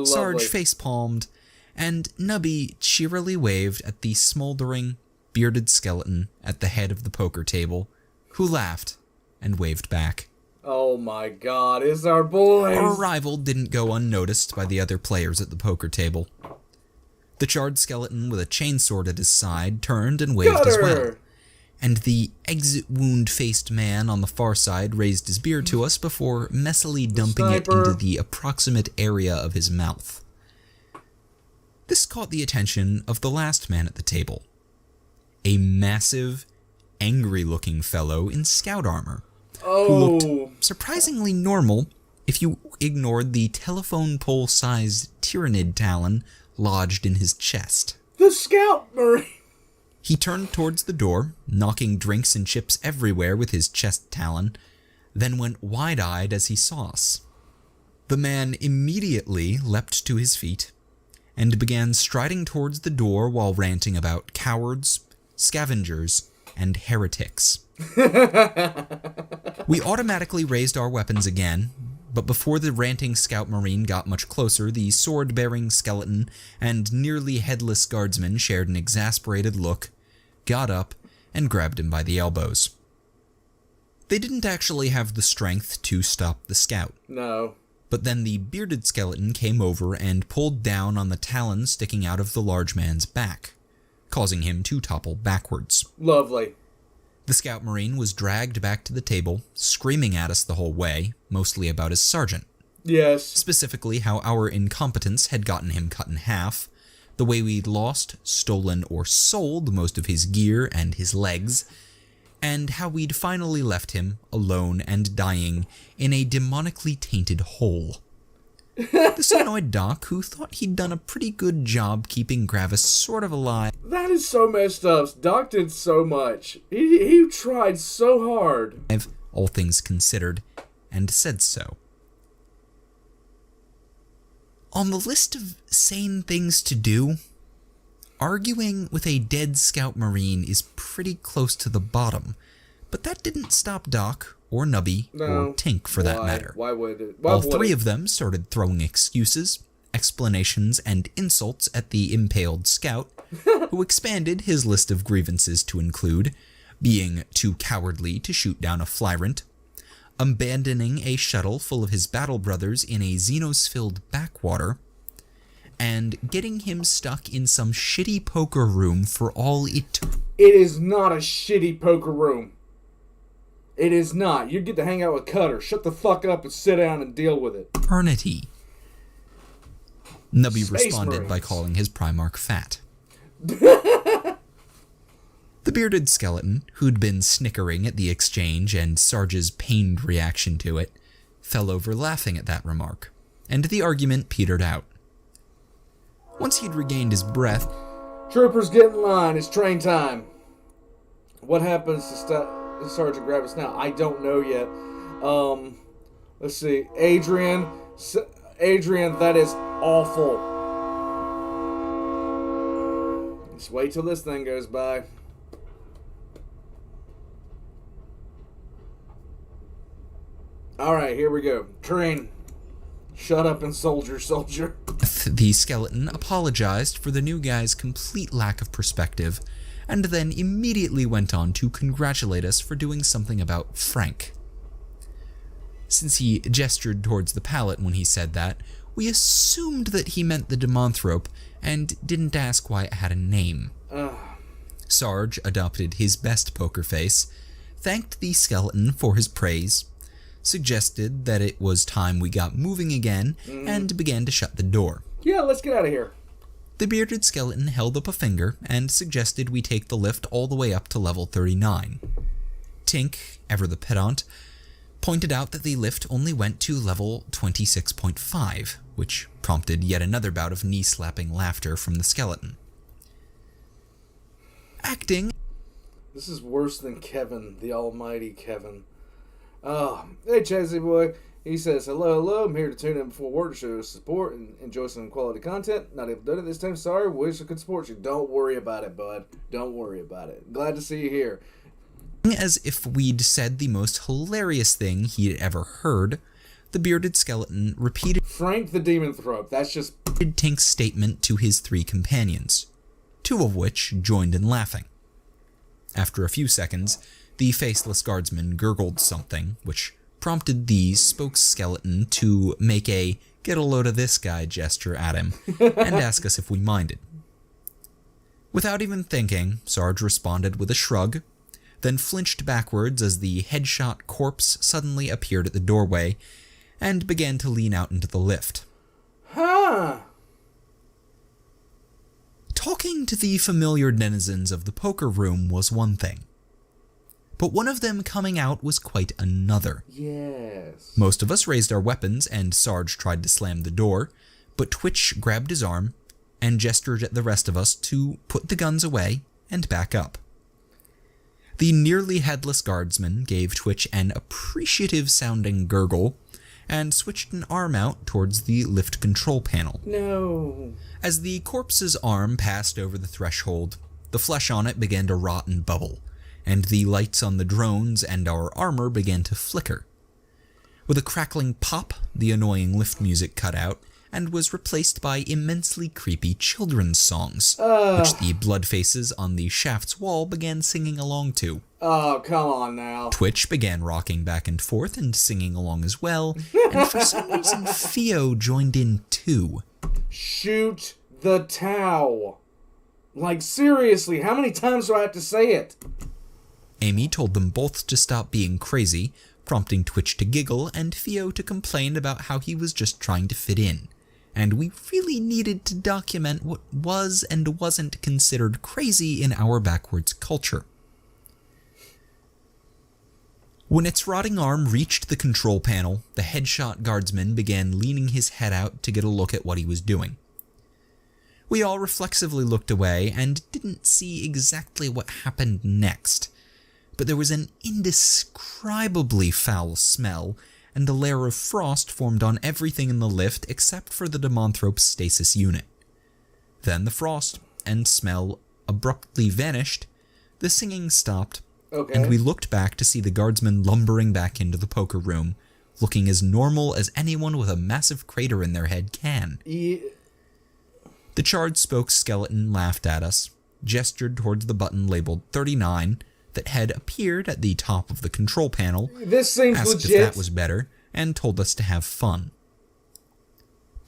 Sarge facepalmed, and Nubby cheerily waved at the smoldering, bearded skeleton at the head of the poker table, who laughed and waved back. Oh my god, it's our boys! Our arrival didn't go unnoticed by the other players at the poker table. The charred skeleton with a chainsword at his side turned and waved as well, and the exit wound-faced man on the far side raised his beer to us before messily dumping it into the approximate area of his mouth. This caught the attention of the last man at the table, a massive, angry-looking fellow in scout armor, who looked surprisingly normal if you ignored the telephone pole-sized Tyranid talon lodged in his chest. The Scout Marine! He turned towards the door, knocking drinks and chips everywhere with his chest talon, then went wide-eyed as he saw us. The man immediately leapt to his feet and began striding towards the door while ranting about cowards, scavengers, and heretics. We automatically raised our weapons again, but before the ranting scout marine got much closer, the sword-bearing skeleton and nearly headless guardsman shared an exasperated look, got up, and grabbed him by the elbows. They didn't actually have the strength to stop the scout. No. But then the bearded skeleton came over and pulled down on the talons sticking out of the large man's back, causing him to topple backwards. Lovely. The scout marine was dragged back to the table, screaming at us the whole way, mostly about his sergeant. Yes. Specifically how our incompetence had gotten him cut in half, the way we'd lost, stolen, or sold most of his gear and his legs, and how we'd finally left him, alone and dying, in a demonically tainted hole. This annoyed Doc, who thought he'd done a pretty good job keeping Gravis sort of alive. That is so messed up. Doc did so much. He tried so hard. All things considered, and said so. On the list of sane things to do, arguing with a dead scout marine is pretty close to the bottom, but that didn't stop Doc, or Nubby, or Tink for that matter. Why would it? All three of them started throwing excuses, explanations, and insults at the impaled scout, who expanded his list of grievances to include being too cowardly to shoot down a flyrant, abandoning a shuttle full of his battle brothers in a Xenos-filled backwater, and getting him stuck in some shitty poker room for all eternity. It is not a shitty poker room. It is not. You get to hang out with Cutter. Shut the fuck up and sit down and deal with it. Eternity. Nubby Space responded Marines. by calling his Primarch fat. The bearded skeleton, who'd been snickering at the exchange and Sarge's pained reaction to it, fell over laughing at that remark, and the argument petered out. Once he'd regained his breath, Troopers, get in line. It's train time. What happens to Sergeant Gravis now? I don't know yet. Let's see. Adrian, that is awful. Just wait till this thing goes by. Alright, here we go. Train. Shut up and soldier. the skeleton apologized for the new guy's complete lack of perspective, and then immediately went on to congratulate us for doing something about Frank. Since he gestured towards the pallet when he said that, We assumed that he meant the demonthrope and didn't ask why it had a name. Sarge adopted his best poker face, thanked the skeleton for his praise, suggested that it was time we got moving again, and began to shut the door. Yeah, let's get out of here. The bearded skeleton held up a finger and suggested we take the lift all the way up to level 39. Tink, ever the pedant, pointed out that the lift only went to level 26.5, which prompted yet another bout of knee-slapping laughter from the skeleton. Acting... This is worse than Kevin, the almighty Kevin. Hey, Chazzy boy. He says, hello, I'm here to tune in before work to show support and enjoy some quality content. Not able to do it this time, sorry. Wish I could support you. Don't worry about it, bud. Don't worry about it. Glad to see you here. As if we'd said the most hilarious thing he'd ever heard, the bearded skeleton repeated Frank the demonthrope. That's just Tink's statement to his 3 companions, 2 of which joined in laughing. After a few seconds, the faceless guardsman gurgled something, which prompted the spoke skeleton to make a get a load of this guy gesture at him and ask us if we minded. Without even thinking, Sarge responded with a shrug, then flinched backwards as the headshot corpse suddenly appeared at the doorway and began to lean out into the lift. Talking to the familiar denizens of the poker room was one thing, but one of them coming out was quite another. Yes. Most of us raised our weapons, and Sarge tried to slam the door, but Twitch grabbed his arm and gestured at the rest of us to put the guns away and back up. The nearly headless guardsman gave Twitch an appreciative-sounding gurgle and switched an arm out towards the lift control panel. No. As the corpse's arm passed over the threshold, the flesh on it began to rot and bubble, and the lights on the drones and our armor began to flicker. With a crackling pop, the annoying lift music cut out, and was replaced by immensely creepy children's songs, which the blood faces on the shaft's wall began singing along to. Oh, come on now. Twitch began rocking back and forth and singing along as well, and for some reason Theo joined in too. Shoot the towel. Like, seriously, how many times do I have to say it? Amy told them both to stop being crazy, prompting Twitch to giggle and Theo to complain about how he was just trying to fit in, and we really needed to document what was and wasn't considered crazy in our backwards culture. When its rotting arm reached the control panel, the headshot guardsman began leaning his head out to get a look at what he was doing. We all reflexively looked away and didn't see exactly what happened next, but there was an indescribably foul smell, and a layer of frost formed on everything in the lift except for the demonthrope's stasis unit. Then the frost and smell abruptly vanished, the singing stopped, and we looked back to see the guardsmen lumbering back into the poker room, looking as normal as anyone with a massive crater in their head can. Yeah. The charred spoke skeleton laughed at us, gestured towards the button labeled 39 that had appeared at the top of the control panel, This seems asked legit. if that was better, and told us to have fun.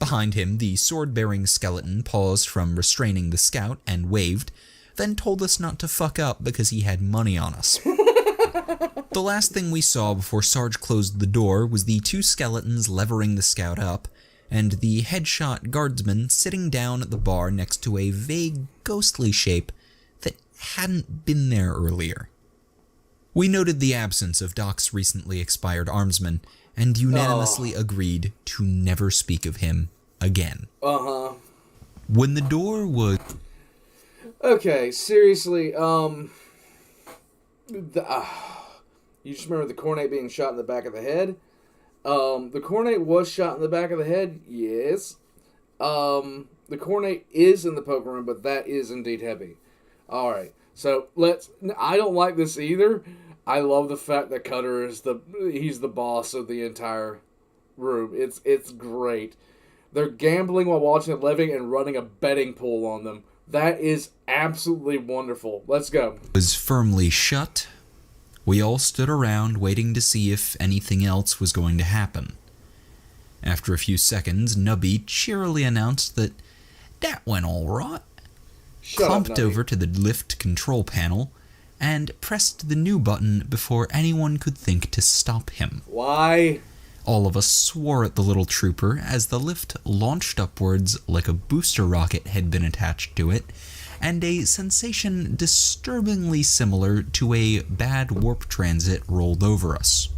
Behind him, the sword-bearing skeleton paused from restraining the scout and waved, then told us not to fuck up because he had money on us. The last thing we saw before Sarge closed the door was the 2 skeletons levering the scout up, and the headshot guardsman sitting down at the bar next to a vague, ghostly shape that hadn't been there earlier. We noted the absence of Doc's recently expired armsman, and unanimously agreed to never speak of him again. When the door was... Okay, seriously, you just remember the cornate being shot in the back of the head? The cornate was shot in the back of the head, yes. The cornate is in the poker room, but that is indeed heavy. Alright, so I don't like this either. I love the fact that Cutter he's the boss of the entire room. It's great. They're gambling while watching it living and running a betting pool on them. That is absolutely wonderful. Let's go. Was firmly shut. We all stood around waiting to see if anything else was going to happen. After a few seconds, Nubby cheerily announced that went all right. Clumped over to the lift control panel and pressed the new button before anyone could think to stop him. Why? All of us swore at the little trooper as the lift launched upwards like a booster rocket had been attached to it, and a sensation disturbingly similar to a bad warp transit rolled over us.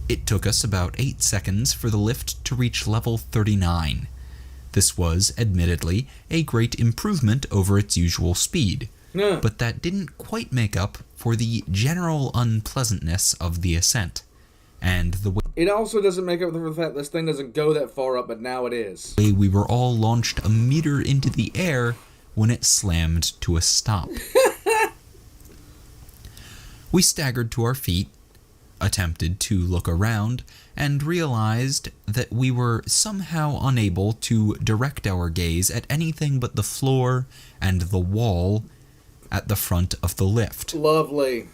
It took us about 8 seconds for the lift to reach level 39. This was, admittedly, a great improvement over its usual speed, but that didn't quite make up for the general unpleasantness of the ascent, and the way it also doesn't make up for the fact this thing doesn't go that far up, but now it is. We were all launched a meter into the air when it slammed to a stop. We staggered to our feet, attempted to look around, and realized that we were somehow unable to direct our gaze at anything but the floor and the wall at the front of the lift. Lovely.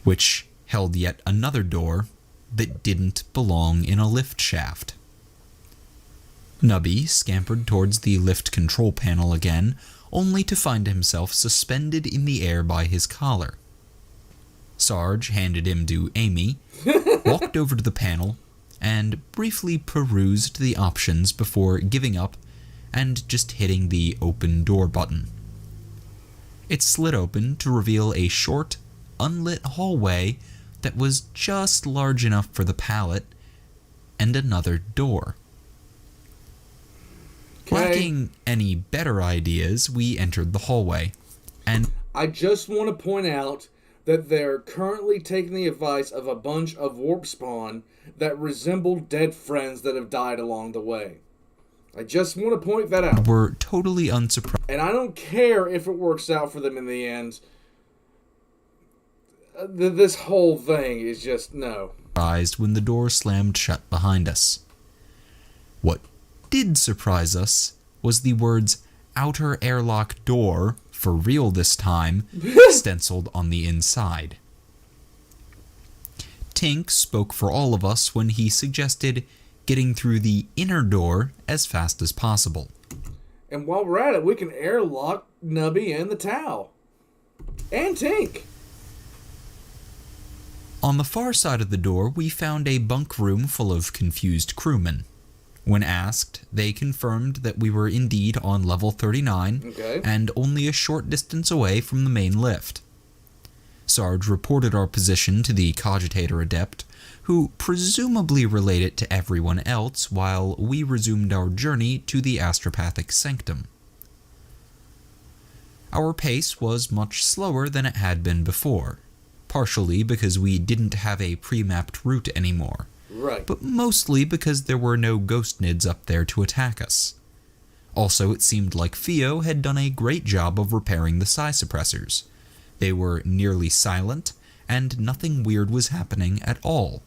Which held yet another door that didn't belong in a lift shaft. Nubby scampered towards the lift control panel again, only to find himself suspended in the air by his collar. Sarge handed him to Amy, walked over to the panel, and briefly perused the options before giving up and just hitting the open door button. It slid open to reveal a short, unlit hallway that was just large enough for the pallet, and another door. Lacking any better ideas, we entered the hallway, and I just want to point out that they're currently taking the advice of a bunch of warp spawn that resemble dead friends that have died along the way. I just want to point that out. We're totally unsurprised. And I don't care if it works out for them in the end. This whole thing is just no. When the door slammed shut behind us. What did surprise us was the words "outer airlock door, for real this time," stenciled on the inside. Tink spoke for all of us when he suggested getting through the inner door as fast as possible. And while we're at it, we can airlock Nubby and the Tau. And Tink. On the far side of the door, we found a bunk room full of confused crewmen. When asked, they confirmed that we were indeed on level 39, and only a short distance away from the main lift. Sarge reported our position to the Cogitator Adept, who presumably relayed it to everyone else while we resumed our journey to the astropathic sanctum. Our pace was much slower than it had been before, partially because we didn't have a pre-mapped route anymore. Right. But mostly because there were no ghost nids up there to attack us. Also, it seemed like Theo had done a great job of repairing the psi suppressors. They were nearly silent, and nothing weird was happening at all.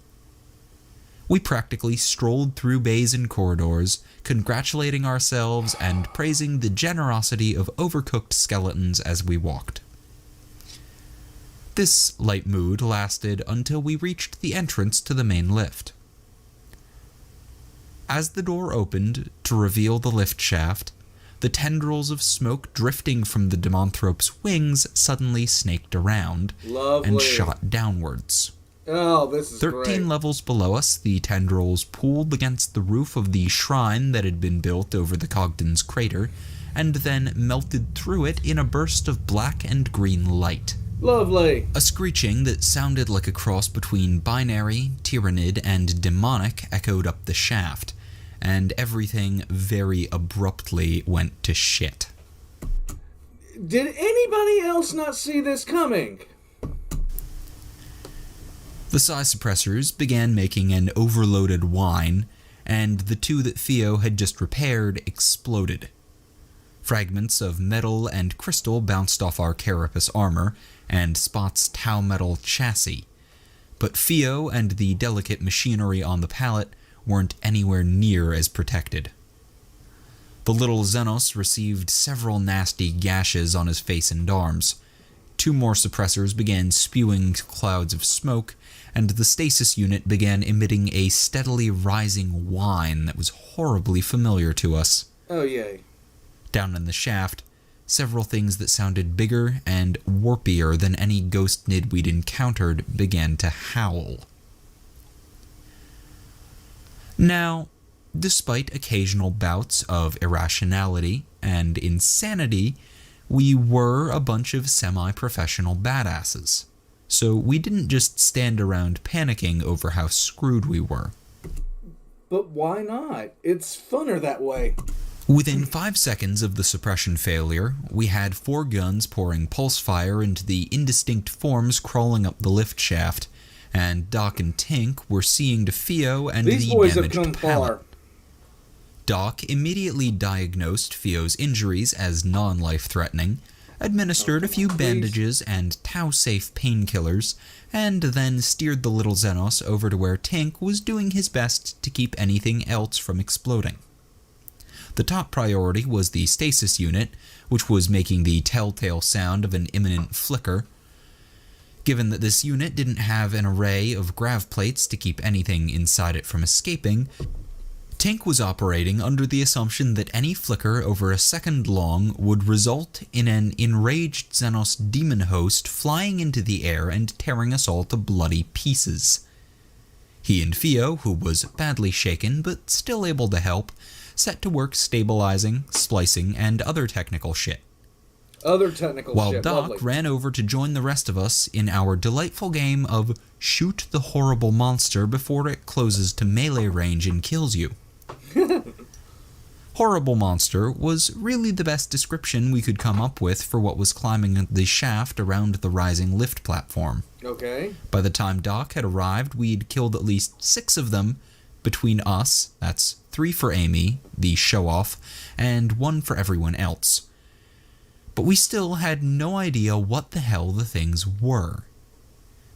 We practically strolled through bays and corridors, congratulating ourselves and praising the generosity of overcooked skeletons as we walked. This light mood lasted until we reached the entrance to the main lift. As the door opened to reveal the lift shaft, the tendrils of smoke drifting from the demonthrope's wings suddenly snaked around and shot downwards. Oh, this is 13 great. levels below us, the tendrils pulled against the roof of the shrine that had been built over the Cogden's crater, and then melted through it in a burst of black and green light. Lovely. A screeching that sounded like a cross between binary, Tyranid, and demonic echoed up the shaft, and everything very abruptly went to shit. Did anybody else not see this coming? The psi suppressors began making an overloaded whine, and the two that Theo had just repaired exploded. Fragments of metal and crystal bounced off our carapace armor and Spot's Tau metal chassis, but Theo and the delicate machinery on the pallet weren't anywhere near as protected. The little Xenos received several nasty gashes on his face and arms, 2 more suppressors began spewing clouds of smoke, and the stasis unit began emitting a steadily rising whine that was horribly familiar to us. Oh, yay. Down in the shaft, several things that sounded bigger and warpier than any ghost nid we'd encountered began to howl. Now, despite occasional bouts of irrationality and insanity, we were a bunch of semi-professional badasses. So we didn't just stand around panicking over how screwed we were. But why not? It's funner that way. Within 5 seconds of the suppression failure, we had 4 guns pouring pulse fire into the indistinct forms crawling up the lift shaft, and Doc and Tink were seeing to Theo and These the boys damaged have come pallet. far. Doc immediately diagnosed Theo's injuries as non-life-threatening, administered a few bandages and Tau-safe painkillers, and then steered the little Xenos over to where Tink was doing his best to keep anything else from exploding. The top priority was the stasis unit, which was making the telltale sound of an imminent flicker. Given that this unit didn't have an array of grav plates to keep anything inside it from escaping, Tink was operating under the assumption that any flicker over a second long would result in an enraged Xenos demon host flying into the air and tearing us all to bloody pieces. He and Theo, who was badly shaken but still able to help, set to work stabilizing, splicing, and other technical shit. While Doc ran over to join the rest of us in our delightful game of shoot the horrible monster before it closes to melee range and kills you. Horrible monster was really the best description we could come up with for what was climbing the shaft around the rising lift platform. Okay. By the time Doc had arrived, we'd killed at least 6 of them between us. That's 3 for Amy, the show-off, and 1 for everyone else. But we still had no idea what the hell the things were.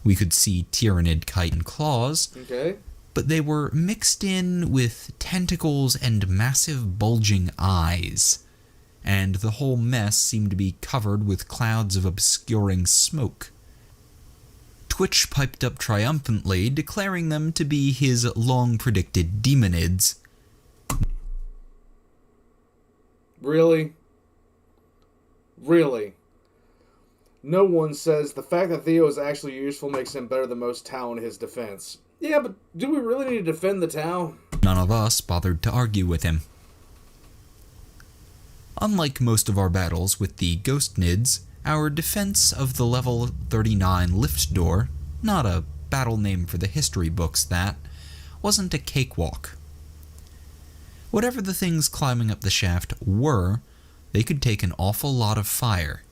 We could see Tyranid kite and claws, Okay. but they were mixed in with tentacles and massive bulging eyes, and the whole mess seemed to be covered with clouds of obscuring smoke. Twitch piped up triumphantly, declaring them to be his long-predicted demonids. Really? Really? No one says the fact that Theo is actually useful makes him better than most Tau in his defense. Yeah, but do we really need to defend the Tau? None of us bothered to argue with him. Unlike most of our battles with the Ghost Nids, our defense of the level 39 lift door, not a battle name for the history books that, wasn't a cakewalk. Whatever the things climbing up the shaft were, they could take an awful lot of fire,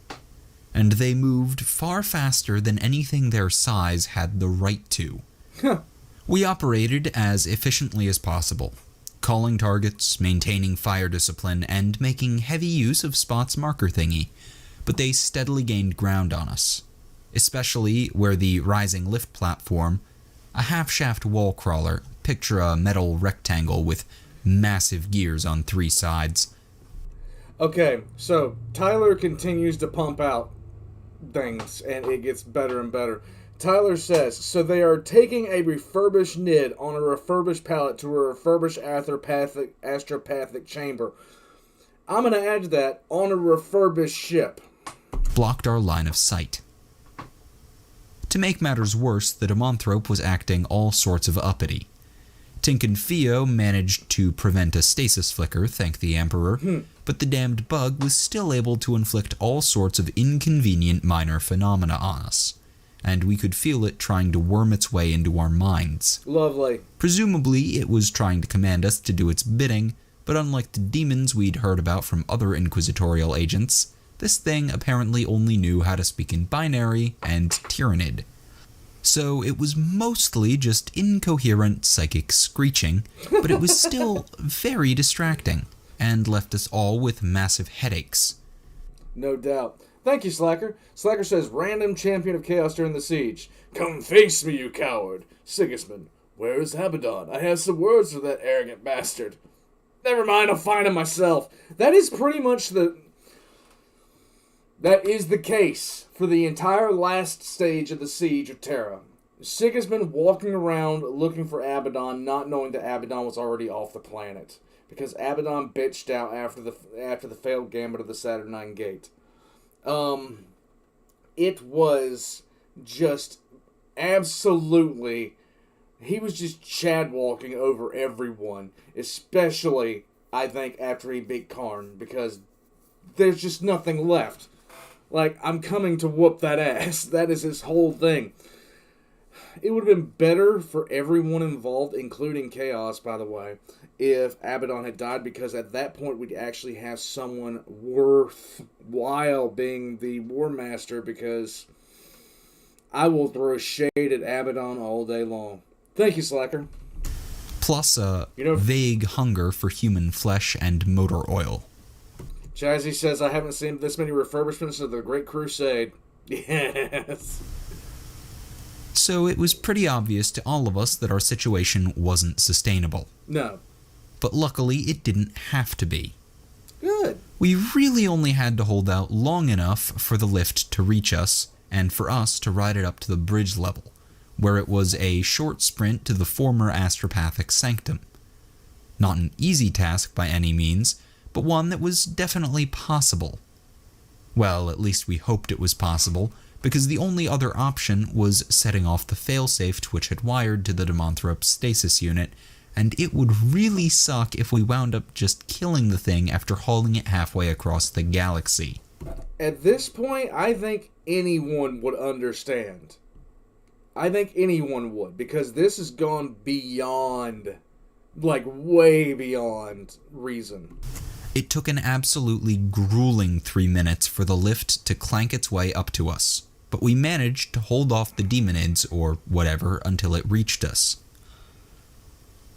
and they moved far faster than anything their size had the right to. We operated as efficiently as possible, calling targets, maintaining fire discipline, and making heavy use of Spot's marker thingy, but they steadily gained ground on us, especially where the rising lift platform, a half-shaft wall crawler, picture a metal rectangle with massive gears on 3 sides. Okay, so Tyler continues to pump out things, and it gets better and better. Tyler says, so they are taking a refurbished Nid on a refurbished pallet to a refurbished astropathic chamber. I'm going to add to that, on a refurbished ship. Blocked our line of sight. To make matters worse, the demonthrope was acting all sorts of uppity. Tink and Theo managed to prevent a stasis flicker, thank the Emperor, but the damned bug was still able to inflict all sorts of inconvenient minor phenomena on us, and we could feel it trying to worm its way into our minds. Lovely. Presumably, it was trying to command us to do its bidding, but unlike the demons we'd heard about from other inquisitorial agents, this thing apparently only knew how to speak in binary and Tyranid. So it was mostly just incoherent psychic screeching, but it was still very distracting, and left us all with massive headaches. No doubt. Thank you, Slacker. Slacker says, random champion of chaos during the siege. Come face me, you coward. Sigismund, where is Abaddon? I have some words for that arrogant bastard. Never mind, I'll find him myself. That is pretty much That is the case for the entire last stage of the siege of Terra. Sigismund walking around looking for Abaddon, not knowing that Abaddon was already off the planet. Because Abaddon bitched out after the failed gambit of the Saturnine Gate. It was just absolutely... He was just Chad walking over everyone. Especially, I think, after he beat Karn. Because there's just nothing left. Like, I'm coming to whoop that ass. That is his whole thing. It would have been better for everyone involved, including Chaos, by the way, if Abaddon had died, because at that point we'd actually have someone worthwhile being the War Master, because I will throw shade at Abaddon all day long. Thank you, Slacker. Plus a vague hunger for human flesh and motor oil. Chazzy says, I haven't seen this many refurbishments of the Great Crusade. Yes. So it was pretty obvious to all of us that our situation wasn't sustainable. No. But luckily, it didn't have to be. Good. We really only had to hold out long enough for the lift to reach us, and for us to ride it up to the bridge level, where it was a short sprint to the former astropathic sanctum. Not an easy task by any means, but one that was definitely possible. Well, at least we hoped it was possible, because the only other option was setting off the failsafe Twitch had wired to the demonthrope stasis unit, and it would really suck if we wound up just killing the thing after hauling it halfway across the galaxy. At this point, I think anyone would understand. I think anyone would, because this has gone beyond, like, way beyond reason. It took an absolutely grueling 3 minutes for the lift to clank its way up to us, but we managed to hold off the demonids, or whatever, until it reached us.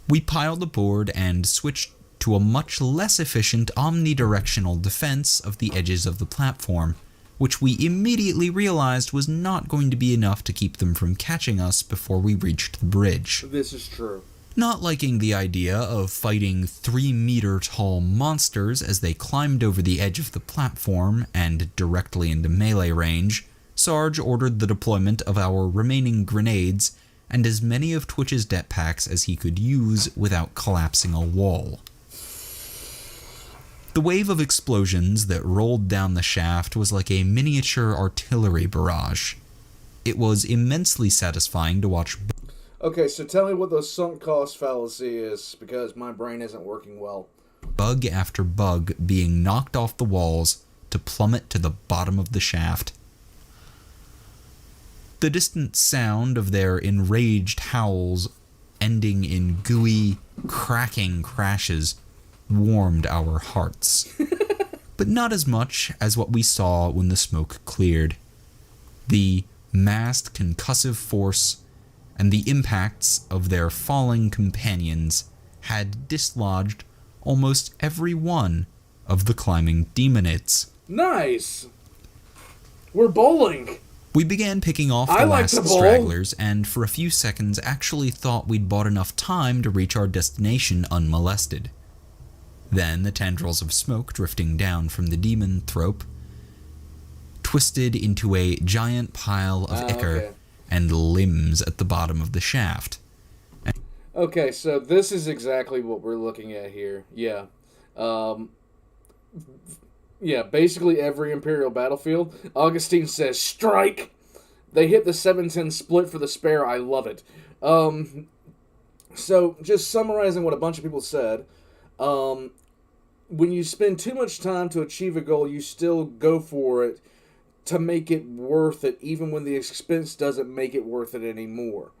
We piled aboard and switched to a much less efficient omnidirectional defense of the edges of the platform, which we immediately realized was not going to be enough to keep them from catching us before we reached the bridge. This is true. Not liking the idea of fighting 3-meter-tall monsters as they climbed over the edge of the platform and directly into melee range, Sarge ordered the deployment of our remaining grenades and as many of Twitch's det packs as he could use without collapsing a wall. The wave of explosions that rolled down the shaft was like a miniature artillery barrage. It was immensely satisfying to watch. Okay, so tell me what the sunk cost fallacy is, because my brain isn't working well. Bug after bug being knocked off the walls to plummet to the bottom of the shaft. The distant sound of their enraged howls, ending in gooey, cracking crashes, warmed our hearts. But not as much as what we saw when the smoke cleared. The massed concussive force and the impacts of their falling companions had dislodged almost every one of the climbing demonids. Nice! We're bowling! We began picking off the last stragglers, and for a few seconds actually thought we'd bought enough time to reach our destination unmolested. Then the tendrils of smoke drifting down from the demonthrope twisted into a giant pile of ichor and limbs at the bottom of the shaft. Okay, so this is exactly what we're looking at here. Yeah. Yeah, basically every Imperial battlefield. Augustine says, strike! They hit the 7-10 split for the spare. I love it. So, just summarizing what a bunch of people said. When you spend too much time to achieve a goal, you still go for it to make it worth it, even when the expense doesn't make it worth it anymore.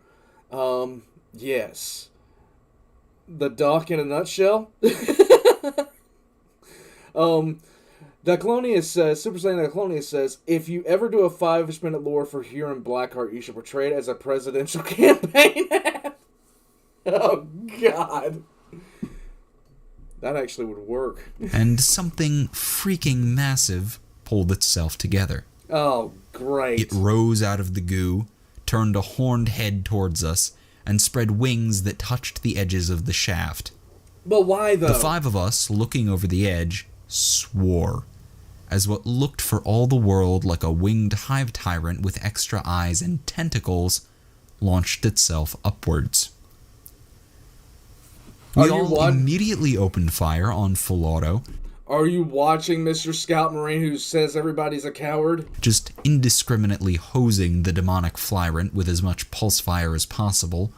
Yes. The doc in a nutshell. Daclonius says, Super Saiyan Daclonius says, if you ever do a 5-minute lore for Huron Blackheart, you should portray it as a presidential campaign ad. Oh, God. That actually would work. And something freaking massive pulled itself together. Oh, great. It rose out of the goo, turned a horned head towards us, and spread wings that touched the edges of the shaft. But why, though? The 5 of us, looking over the edge, swore. as what looked for all the world like a winged hive tyrant with extra eyes and tentacles launched itself upwards. We all immediately opened fire on full auto. Are you watching, Mr. Scout Marine, who says everybody's a coward? Just indiscriminately hosing the demonic flyrant with as much pulse fire as possible,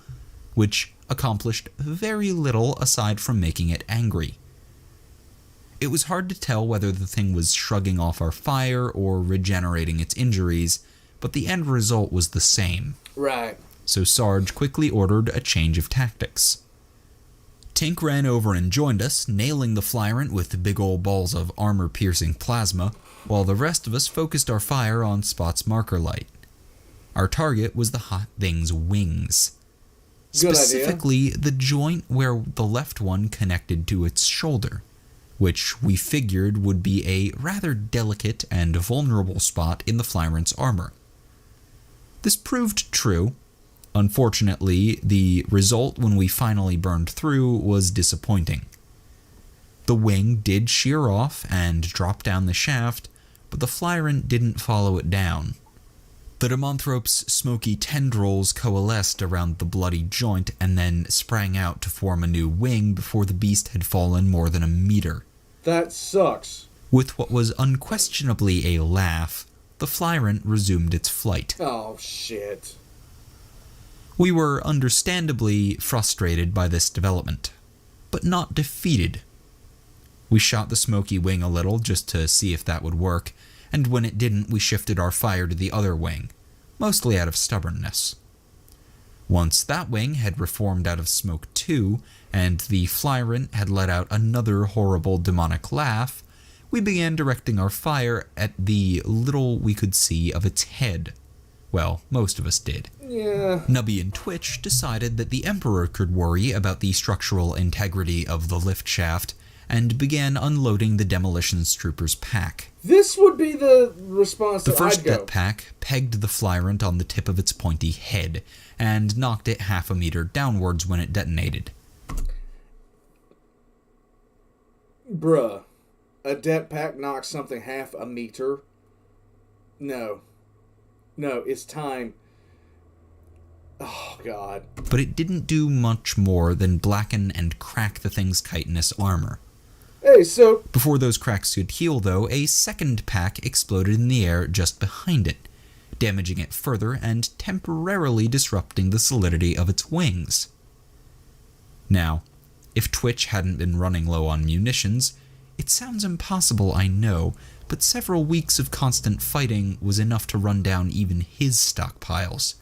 which accomplished very little aside from making it angry. It was hard to tell whether the thing was shrugging off our fire or regenerating its injuries, but the end result was the same. Right. So Sarge quickly ordered a change of tactics. Tink ran over and joined us, nailing the flyrant with big old balls of armor-piercing plasma, while the rest of us focused our fire on Spot's marker light. Our target was the hot thing's wings. Specifically, the joint where the left one connected to its shoulder, which we figured would be a rather delicate and vulnerable spot in the flyrant's armor. This proved true. Unfortunately, the result when we finally burned through was disappointing. The wing did shear off and drop down the shaft, but the flyrant didn't follow it down. The demonthrope's smoky tendrils coalesced around the bloody joint and then sprang out to form a new wing before the beast had fallen more than a meter. That sucks. With what was unquestionably a laugh, the flyrant resumed its flight. Oh, shit. We were understandably frustrated by this development, but not defeated. We shot the smoky wing a little just to see if that would work, and when it didn't, we shifted our fire to the other wing, mostly out of stubbornness. Once that wing had reformed out of smoke too, and the flyrant had let out another horrible demonic laugh, we began directing our fire at the little we could see of its head. Well, most of us did. Yeah. Nubby and Twitch decided that the Emperor could worry about the structural integrity of the lift shaft, and began unloading the demolitions trooper's pack. This would be the response that I'd go. The first det pack pegged the flyrant on the tip of its pointy head, and knocked it half a meter downwards when it detonated. Bruh. A det pack knocks something half a meter? No. No, it's time. Oh, God. But it didn't do much more than blacken and crack the thing's chitinous armor. Hey, so... Before those cracks could heal, though, a second pack exploded in the air just behind it, damaging it further and temporarily disrupting the solidity of its wings. Now, if Twitch hadn't been running low on munitions, it sounds impossible, I know, but several weeks of constant fighting was enough to run down even his stockpiles.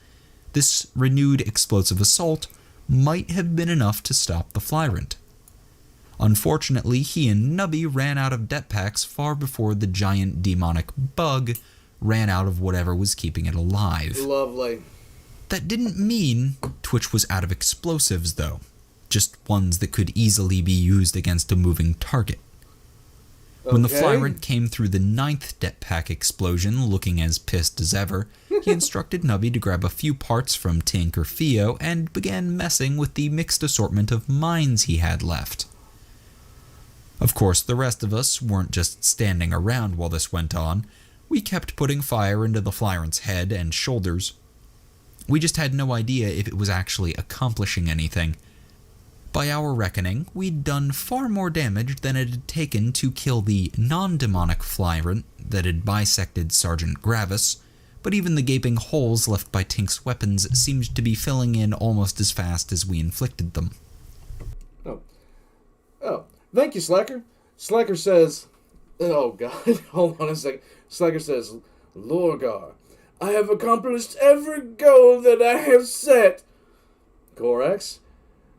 This renewed explosive assault might have been enough to stop the flyrant. Unfortunately, he and Nubby ran out of det packs far before the giant demonic bug ran out of whatever was keeping it alive. Lovely. That didn't mean Twitch was out of explosives, though. Just ones that could easily be used against a moving target. When the flyrant came through the 9th det pack explosion, looking as pissed as ever, he instructed Nubby to grab a few parts from Tink or Theo and began messing with the mixed assortment of mines he had left. Of course, the rest of us weren't just standing around while this went on. We kept putting fire into the flyrant's head and shoulders. We just had no idea if it was actually accomplishing anything. By our reckoning, we'd done far more damage than it had taken to kill the non-demonic flyrant that had bisected Sergeant Gravis, but even the gaping holes left by Tink's weapons seemed to be filling in almost as fast as we inflicted them. Oh, thank you, Slacker. Slacker says, oh God, hold on a second. Slacker says, Lorgar, I have accomplished every goal that I have set. Corax,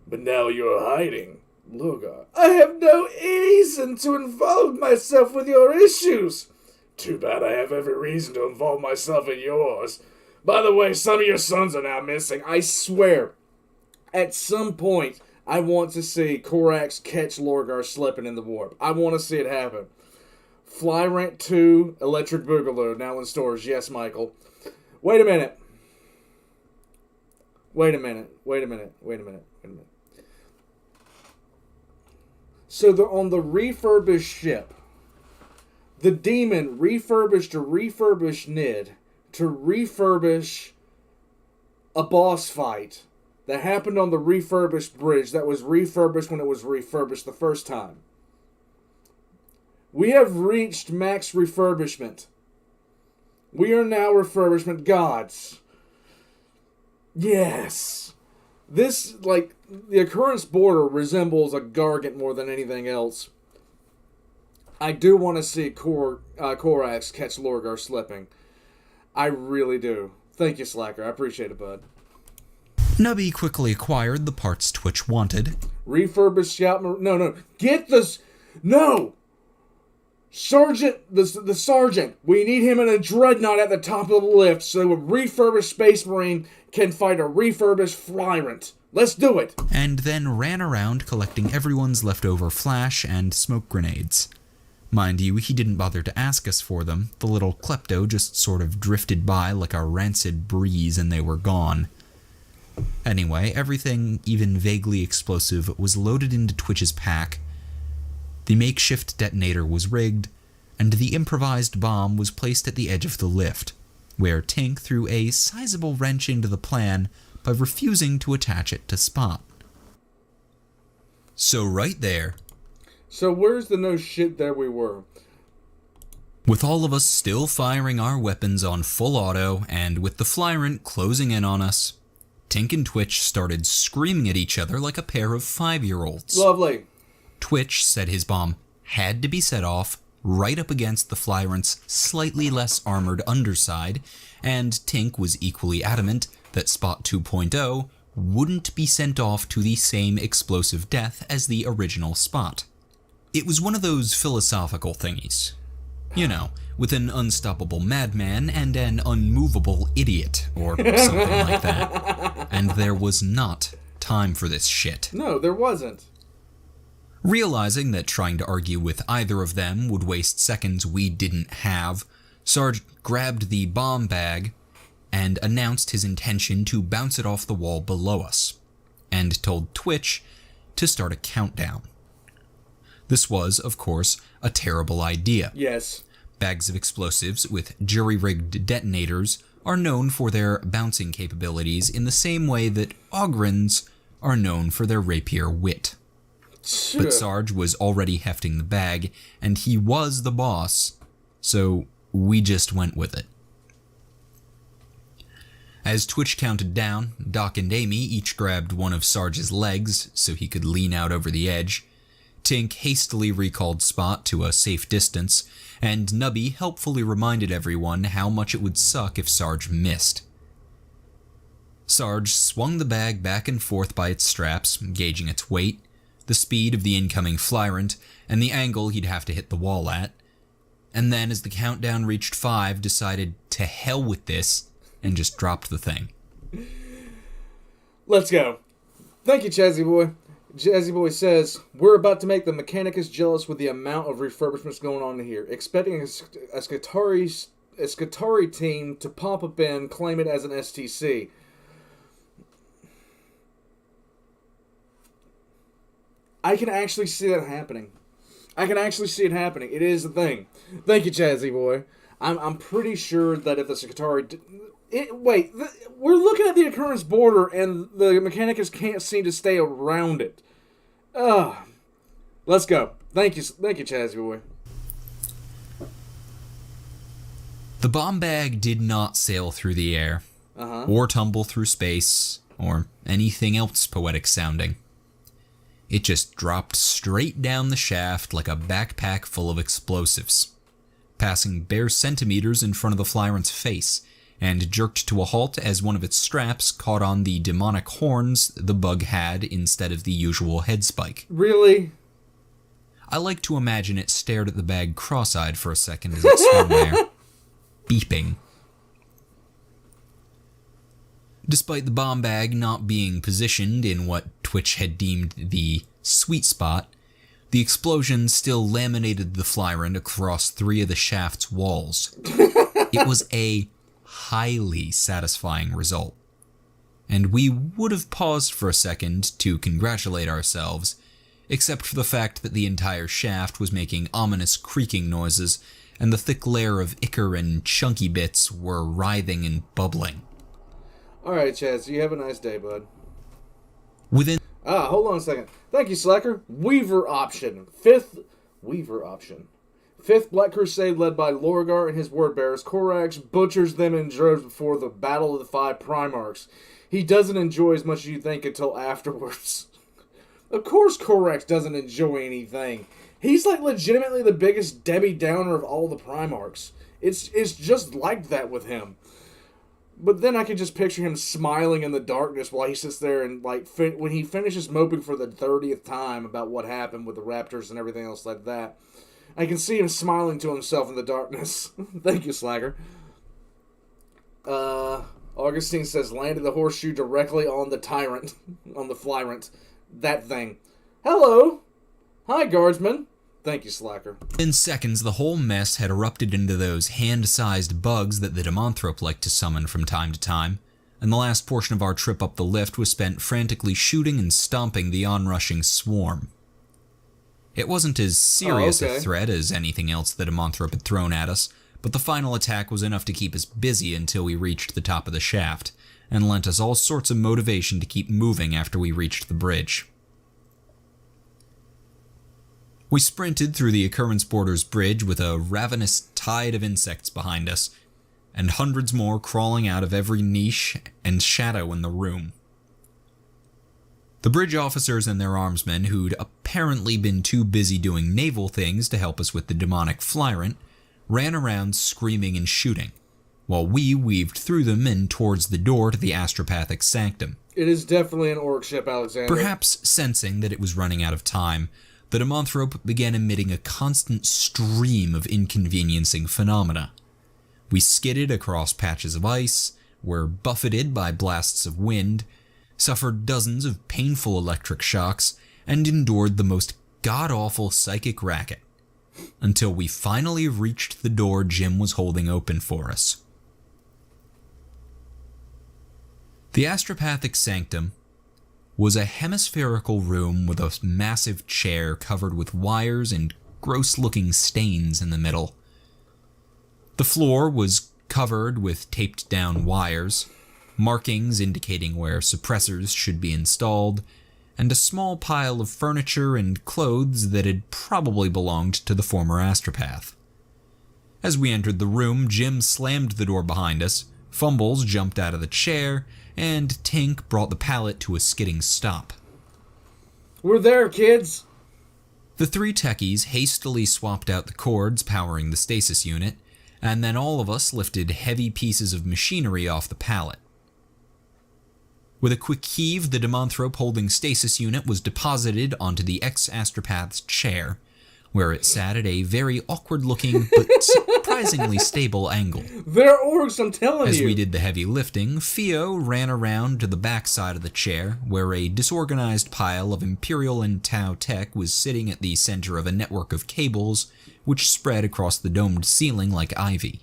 but now you're hiding. Lorgar, I have no reason to involve myself with your issues. Too bad I have every reason to involve myself in yours. By the way, some of your sons are now missing. I swear, at some point, I want to see Corax catch Lorgar slipping in the warp. I want to see it happen. Flyrant 2, Electric Boogaloo, now in stores. Yes, Michael. Wait a minute. So they're on the refurbished ship. The demon refurbished a refurbished Nid to refurbish a boss fight that happened on the refurbished bridge that was refurbished when it was refurbished the first time. We have reached max refurbishment. We are now refurbishment gods. Yes. This, like, the occurrence border resembles a Gargant more than anything else. I do want to see Korax catch Lorgar slipping. I really do. Thank you, Slacker. I appreciate it, bud. Nubby quickly acquired the parts Twitch wanted. Refurbished Scout... No. Get this... No! Sergeant... The Sergeant. We need him in a Dreadnought at the top of the lift so a refurbished Space Marine can fight a refurbished Flyrant. Let's do it! And then ran around collecting everyone's leftover flash and smoke grenades. Mind you, he didn't bother to ask us for them. The little klepto just sort of drifted by like a rancid breeze and they were gone. Anyway, everything, even vaguely explosive, was loaded into Twitch's pack. The makeshift detonator was rigged, and the improvised bomb was placed at the edge of the lift, where Tink threw a sizable wrench into the plan by refusing to attach it to Spot. So right there. So where's the no shit there we were? With all of us still firing our weapons on full auto, and with the Flyrant closing in on us, Tink and Twitch started screaming at each other like a pair of 5-year-olds. Lovely. Twitch said his bomb had to be set off right up against the Flyrant's slightly less armored underside, and Tink was equally adamant that Spot 2.0 wouldn't be sent off to the same explosive death as the original Spot. It was one of those philosophical thingies. You know, with an unstoppable madman and an unmovable idiot, or something like that. And there was not time for this shit. No, there wasn't. Realizing that trying to argue with either of them would waste seconds we didn't have, Sarge grabbed the bomb bag and announced his intention to bounce it off the wall below us, and told Twitch to start a countdown. This was, of course, a terrible idea. Yes. Bags of explosives with jury-rigged detonators are known for their bouncing capabilities in the same way that Ogrins are known for their rapier wit. But Sarge was already hefting the bag, and he was the boss, so we just went with it. As Twitch counted down, Doc and Amy each grabbed one of Sarge's legs so he could lean out over the edge. Tink hastily recalled Spot to a safe distance, and Nubby helpfully reminded everyone how much it would suck if Sarge missed. Sarge swung the bag back and forth by its straps, gauging its weight, the speed of the incoming Flyrant, and the angle he'd have to hit the wall at, and then as the countdown reached 5, decided to hell with this, and just dropped the thing. Let's go. Thank you, Chazzy Boy. Jazzy Boy says, we're about to make the Mechanicus jealous with the amount of refurbishments going on here. Expecting a Scutari team to pop up in, claim it as an STC. I can actually see that happening. I can actually see it happening. It is a thing. Thank you, Chazzy Boy. I'm pretty sure that if the Scutari... we're looking at the occurrence border, and the Mechanicus can't seem to stay around it. Let's go. Thank you, Chazzy Boy. The bomb bag did not sail through the air, or tumble through space, or anything else poetic sounding. It just dropped straight down the shaft like a backpack full of explosives, passing bare centimeters in front of the Flyrant's face, and jerked to a halt as one of its straps caught on the demonic horns the bug had instead of the usual head spike. Really? I like to imagine it stared at the bag cross-eyed for a second as it swung there, beeping. Despite the bomb bag not being positioned in what Twitch had deemed the sweet spot, the explosion still laminated the Flyrant across 3 of the shaft's walls. It was a highly satisfying result, and we would have paused for a second to congratulate ourselves, except for the fact that the entire shaft was making ominous creaking noises and the thick layer of ichor and chunky bits were writhing and bubbling. Alright, Chaz, you have a nice day, bud. Within... hold on a second. Thank you, Slacker. Weaver option. Fifth Black Crusade led by Lorgar and his word bearers. Korax butchers them in droves before the Battle of the Five Primarchs. He doesn't enjoy as much as you think until afterwards. Of course Korax doesn't enjoy anything. He's like legitimately the biggest Debbie Downer of all the Primarchs. It's just like that with him. But then I could just picture him smiling in the darkness while he sits there and, like, when he finishes moping for the 30th time about what happened with the Raptors and everything else like that. I can see him smiling to himself in the darkness. Thank you, Slacker. Augustine says, landed the horseshoe directly on the tyrant, on the flyrant. That thing. Hello! Hi, Guardsmen. Thank you, Slacker. In seconds, the whole mess had erupted into those hand-sized bugs that the demonthrope liked to summon from time to time, and the last portion of our trip up the lift was spent frantically shooting and stomping the onrushing swarm. It wasn't as serious a threat as anything else the demonthrope had thrown at us, but the final attack was enough to keep us busy until we reached the top of the shaft, and lent us all sorts of motivation to keep moving after we reached the bridge. We sprinted through the Occurrence Borders bridge with a ravenous tide of insects behind us, and hundreds more crawling out of every niche and shadow in the room. The bridge officers and their armsmen, who'd apparently been too busy doing naval things to help us with the demonic flyrant, ran around screaming and shooting, while we weaved through them and towards the door to the astropathic sanctum. It is definitely an orc ship, Alexander. Perhaps sensing that it was running out of time, the demonthrope began emitting a constant stream of inconveniencing phenomena. We skidded across patches of ice, were buffeted by blasts of wind, suffered dozens of painful electric shocks, and endured the most god-awful psychic racket, until we finally reached the door Jim was holding open for us. The astropathic sanctum was a hemispherical room with a massive chair covered with wires and gross-looking stains in the middle. The floor was covered with taped-down wires, markings indicating where suppressors should be installed, and a small pile of furniture and clothes that had probably belonged to the former astropath. As we entered the room, Jim slammed the door behind us, Fumbles jumped out of the chair, and Tink brought the pallet to a skidding stop. We're there, kids! The three techies hastily swapped out the cords powering the stasis unit, and then all of us lifted heavy pieces of machinery off the pallet. With a quick heave, the demonthrope holding stasis unit was deposited onto the ex-astropath's chair, where it sat at a very awkward-looking but surprisingly stable angle. They're orcs, I'm telling As you! we did the heavy lifting, Theo ran around to the back side of the chair, where a disorganized pile of Imperial and Tau tech was sitting at the center of a network of cables which spread across the domed ceiling like ivy.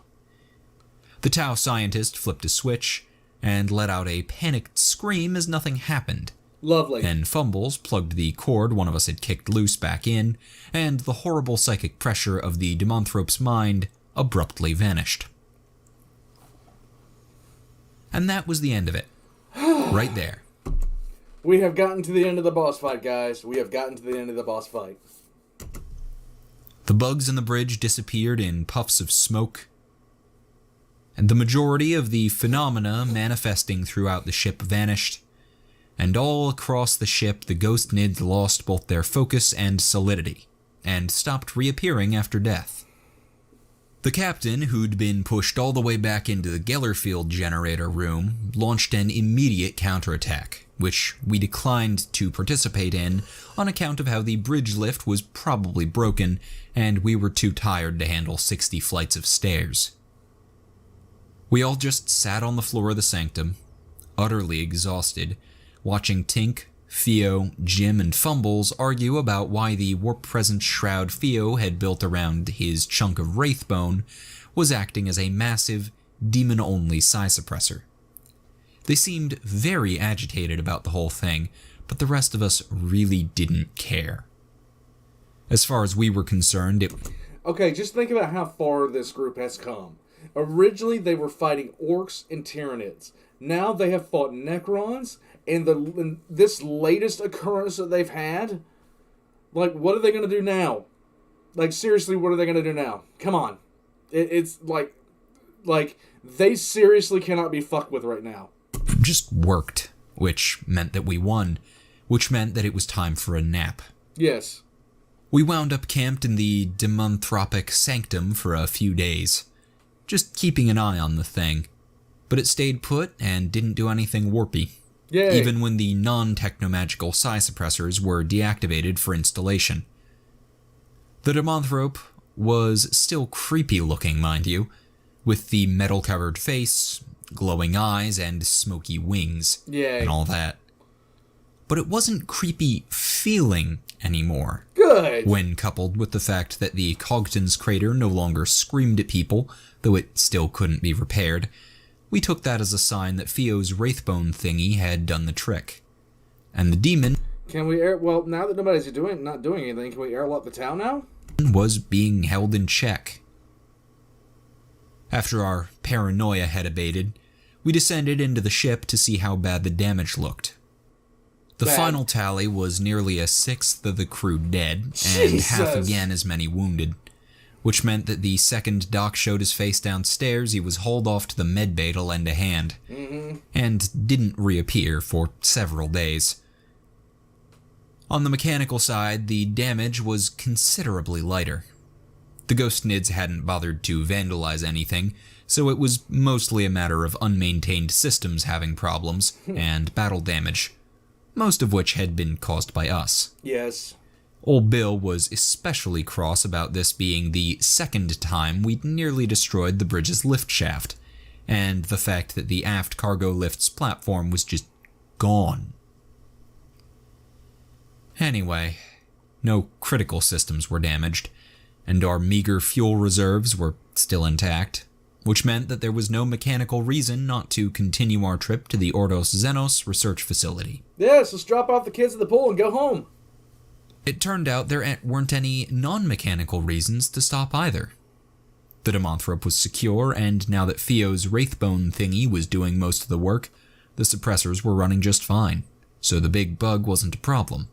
The Tau scientist flipped a switch and let out a panicked scream as nothing happened. Lovely. Then Fumbles plugged the cord one of us had kicked loose back in, and the horrible psychic pressure of the demonthrope's mind abruptly vanished. And that was the end of it. Right there. We have gotten to the end of the boss fight, guys. We have gotten to the end of the boss fight. The bugs in the bridge disappeared in puffs of smoke, and the majority of the phenomena manifesting throughout the ship vanished, and all across the ship the ghost nids lost both their focus and solidity, and stopped reappearing after death. The captain, who'd been pushed all the way back into the Gellerfield generator room, launched an immediate counterattack, which we declined to participate in on account of how the bridge lift was probably broken, and we were too tired to handle 60 flights of stairs. We all just sat on the floor of the sanctum, utterly exhausted, watching Tink, Theo, Jim, and Fumbles argue about why the warp presence shroud Theo had built around his chunk of wraithbone was acting as a massive, demon-only psi suppressor. They seemed very agitated about the whole thing, but the rest of us really didn't care. As far as we were concerned, Okay, just think about how far this group has come. Originally, they were fighting orcs and Tyranids. Now they have fought Necrons, and this latest occurrence that they've had, like, what are they going to do now? Like, seriously, what are they going to do now? Come on. It's like, they seriously cannot be fucked with right now. Just worked, which meant that we won, which meant that it was time for a nap. Yes. We wound up camped in the demonthropic sanctum for a few days, just keeping an eye on the thing. But it stayed put and didn't do anything warpy. Yay. Even when the non-technomagical psi suppressors were deactivated for installation. The demonthrope was still creepy looking, mind you, with the metal-covered face, glowing eyes, and smoky wings, Yay. and all that. But it wasn't creepy feeling anymore. Good. When coupled with the fact that the Cogton's crater no longer screamed at people, though it still couldn't be repaired, we took that as a sign that Theo's wraithbone thingy had done the trick. And the demon... Can we well, now that nobody's not doing anything, can we airlock the town now? ...was being held in check. After our paranoia had abated, we descended into the ship to see how bad the damage looked. The final tally was nearly a sixth of the crew dead, and half again as many wounded, which meant that the second Doc showed his face downstairs, he was hauled off to the medbay to lend a hand, and didn't reappear for several days. On the mechanical side, the damage was considerably lighter. The ghost nids hadn't bothered to vandalize anything, so it was mostly a matter of unmaintained systems having problems, and battle damage, most of which had been caused by us. Yes. Old Bill was especially cross about this being the second time we'd nearly destroyed the bridge's lift shaft, and the fact that the aft cargo lift's platform was just gone. Anyway, no critical systems were damaged, and our meager fuel reserves were still intact, which meant that there was no mechanical reason not to continue our trip to the Ordos Xenos research facility. Yes, let's drop off the kids at the pool and go home. It turned out there weren't any non-mechanical reasons to stop either. The demonthrope was secure, and now that Theo's wraithbone thingy was doing most of the work, the suppressors were running just fine, so the big bug wasn't a problem.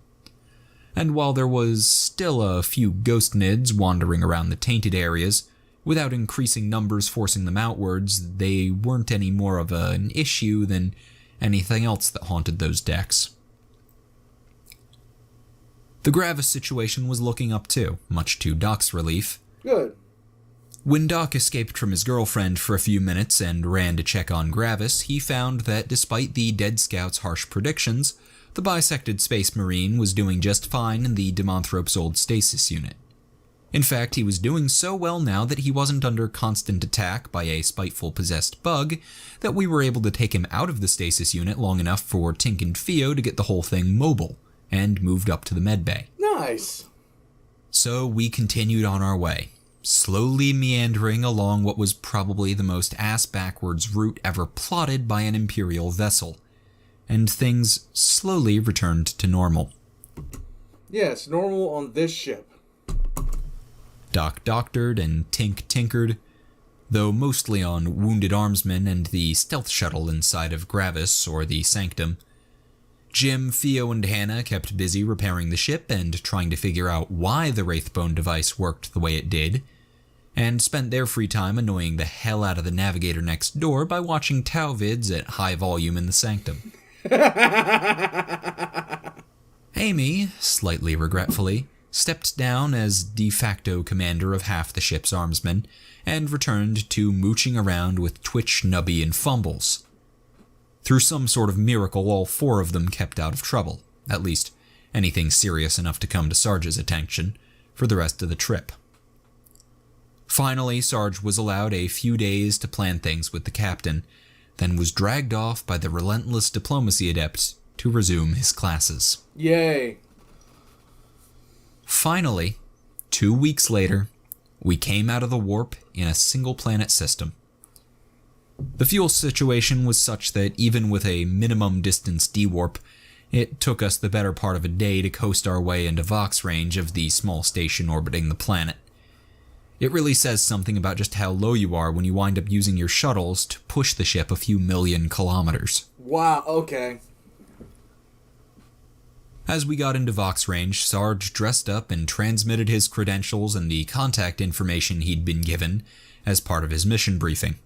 And while there was still a few ghost nids wandering around the tainted areas, without increasing numbers forcing them outwards, they weren't any more of an issue than anything else that haunted those decks. The Gravis situation was looking up too, much to Doc's relief. Good. When Doc escaped from his girlfriend for a few minutes and ran to check on Gravis, he found that despite the Dead Scout's harsh predictions, the bisected Space Marine was doing just fine in the demonthrope's old stasis unit. In fact, he was doing so well now that he wasn't under constant attack by a spiteful possessed bug that we were able to take him out of the stasis unit long enough for Tink and Theo to get the whole thing mobile, and moved up to the medbay. Nice. So we continued on our way, slowly meandering along what was probably the most ass-backwards route ever plotted by an Imperial vessel, and things slowly returned to normal. Yes, normal on this ship. Doc doctored and Tink tinkered, though mostly on wounded armsmen and the stealth shuttle inside of Gravis or the Sanctum. Jim, Theo, and Hannah kept busy repairing the ship and trying to figure out why the Wraithbone device worked the way it did, and spent their free time annoying the hell out of the navigator next door by watching Tau vids at high volume in the Sanctum. Amy, slightly regretfully, stepped down as de facto commander of half the ship's armsmen, and returned to mooching around with Twitch, Nubby, and Fumbles. Through some sort of miracle, all four of them kept out of trouble, at least anything serious enough to come to Sarge's attention, for the rest of the trip. Finally, Sarge was allowed a few days to plan things with the captain, then was dragged off by the relentless diplomacy adept to resume his classes. Yay. Finally, 2 weeks later, we came out of the warp in a single planet system. The fuel situation was such that even with a minimum distance dewarp, it took us the better part of a day to coast our way into Vox range of the small station orbiting the planet. It really says something about just how low you are when you wind up using your shuttles to push the ship a few million kilometers. Wow, okay. As we got into Vox range, Sarge dressed up and transmitted his credentials and the contact information he'd been given as part of his mission briefing,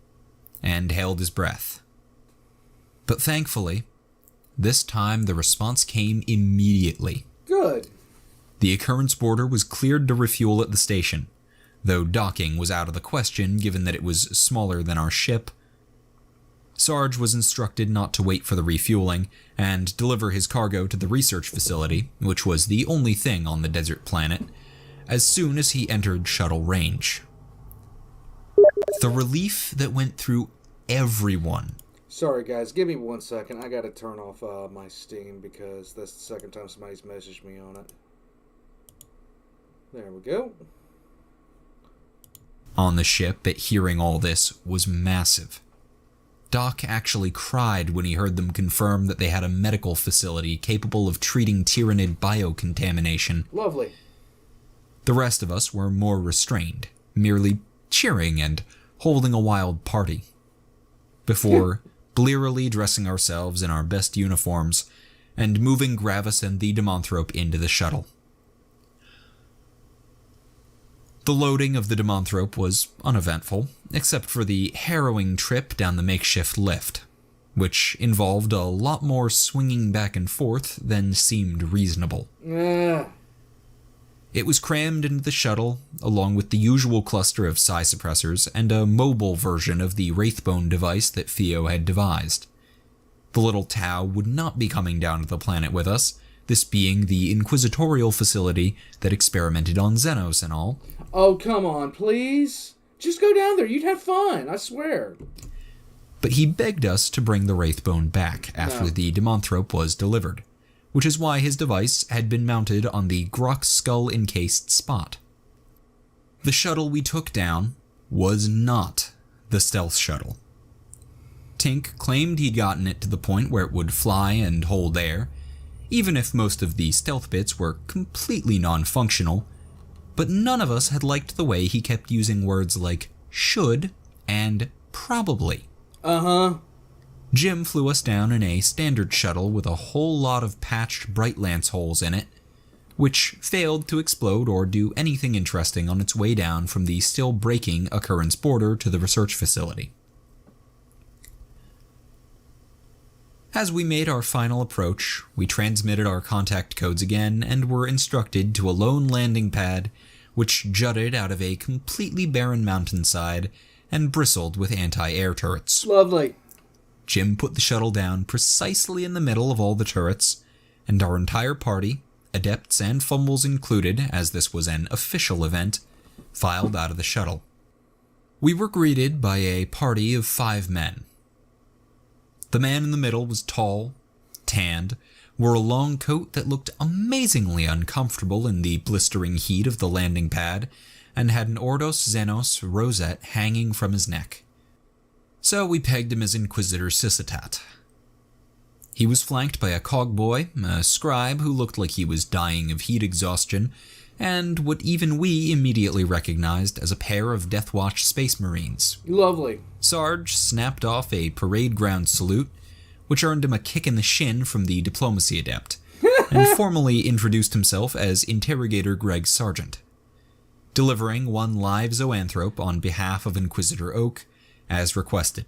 and held his breath. But thankfully, this time the response came immediately. Good. The occurrence boarder was cleared to refuel at the station, though docking was out of the question given that it was smaller than our ship. Sarge was instructed not to wait for the refueling and deliver his cargo to the research facility, which was the only thing on the desert planet, as soon as he entered shuttle range. The relief that went through everyone. Sorry guys, give me 1 second. I gotta turn off my Steam because that's the second time somebody's messaged me on it. There we go. On the ship at hearing all this was massive. Doc actually cried when he heard them confirm that they had a medical facility capable of treating Tyranid biocontamination. Lovely. The rest of us were more restrained, merely cheering and holding a wild party, before blearily dressing ourselves in our best uniforms and moving Gravis and the demonthrope into the shuttle. The loading of the demonthrope was uneventful, except for the harrowing trip down the makeshift lift, which involved a lot more swinging back and forth than seemed reasonable. It was crammed into the shuttle, along with the usual cluster of psi suppressors and a mobile version of the Wraithbone device that Theo had devised. The little Tau would not be coming down to the planet with us, this being the inquisitorial facility that experimented on Xenos and all. Oh, come on, please. Just go down there. You'd have fun, I swear. But he begged us to bring the Wraithbone back after the demonthrope was delivered, which is why his device had been mounted on the Grok skull-encased spot. The shuttle we took down was not the stealth shuttle. Tink claimed he'd gotten it to the point where it would fly and hold air, even if most of the stealth bits were completely non-functional, but none of us had liked the way he kept using words like should and probably. Jim flew us down in a standard shuttle with a whole lot of patched bright lance holes in it, which failed to explode or do anything interesting on its way down from the still breaking occurrence border to the research facility. As we made our final approach, we transmitted our contact codes again and were instructed to a lone landing pad which jutted out of a completely barren mountainside and bristled with anti-air turrets. Lovely. Jim put the shuttle down precisely in the middle of all the turrets, and our entire party, adepts and fumbles included, as this was an official event, filed out of the shuttle. We were greeted by a party of 5 men. The man in the middle was tall, tanned, wore a long coat that looked amazingly uncomfortable in the blistering heat of the landing pad, and had an Ordos Xenos rosette hanging from his neck. So we pegged him as Inquisitor Syssitat. He was flanked by a cogboy, a scribe who looked like he was dying of heat exhaustion, and what even we immediately recognized as a pair of Deathwatch Space Marines. Lovely. Sarge snapped off a parade ground salute, which earned him a kick in the shin from the diplomacy adept, and formally introduced himself as Interrogator Greg Sargent, delivering one live zoanthrope on behalf of Inquisitor Oak, as requested.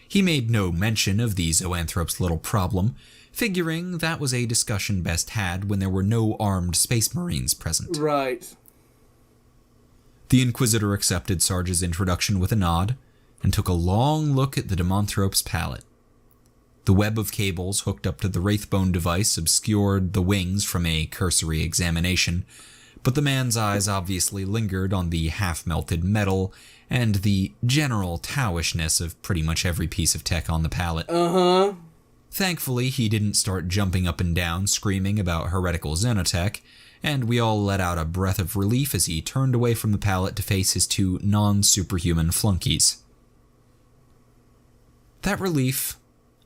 He made no mention of the zoanthrope's little problem, figuring that was a discussion best had when there were no armed space marines present. Right. The Inquisitor accepted Sarge's introduction with a nod, and took a long look at the demonthrope's pallet. The web of cables hooked up to the Wraithbone device obscured the wings from a cursory examination, but the man's eyes obviously lingered on the half-melted metal and the general Taoishness of pretty much every piece of tech on the pallet. Thankfully, he didn't start jumping up and down screaming about heretical xenotech, and we all let out a breath of relief as he turned away from the pallet to face his 2 non-superhuman flunkies. That relief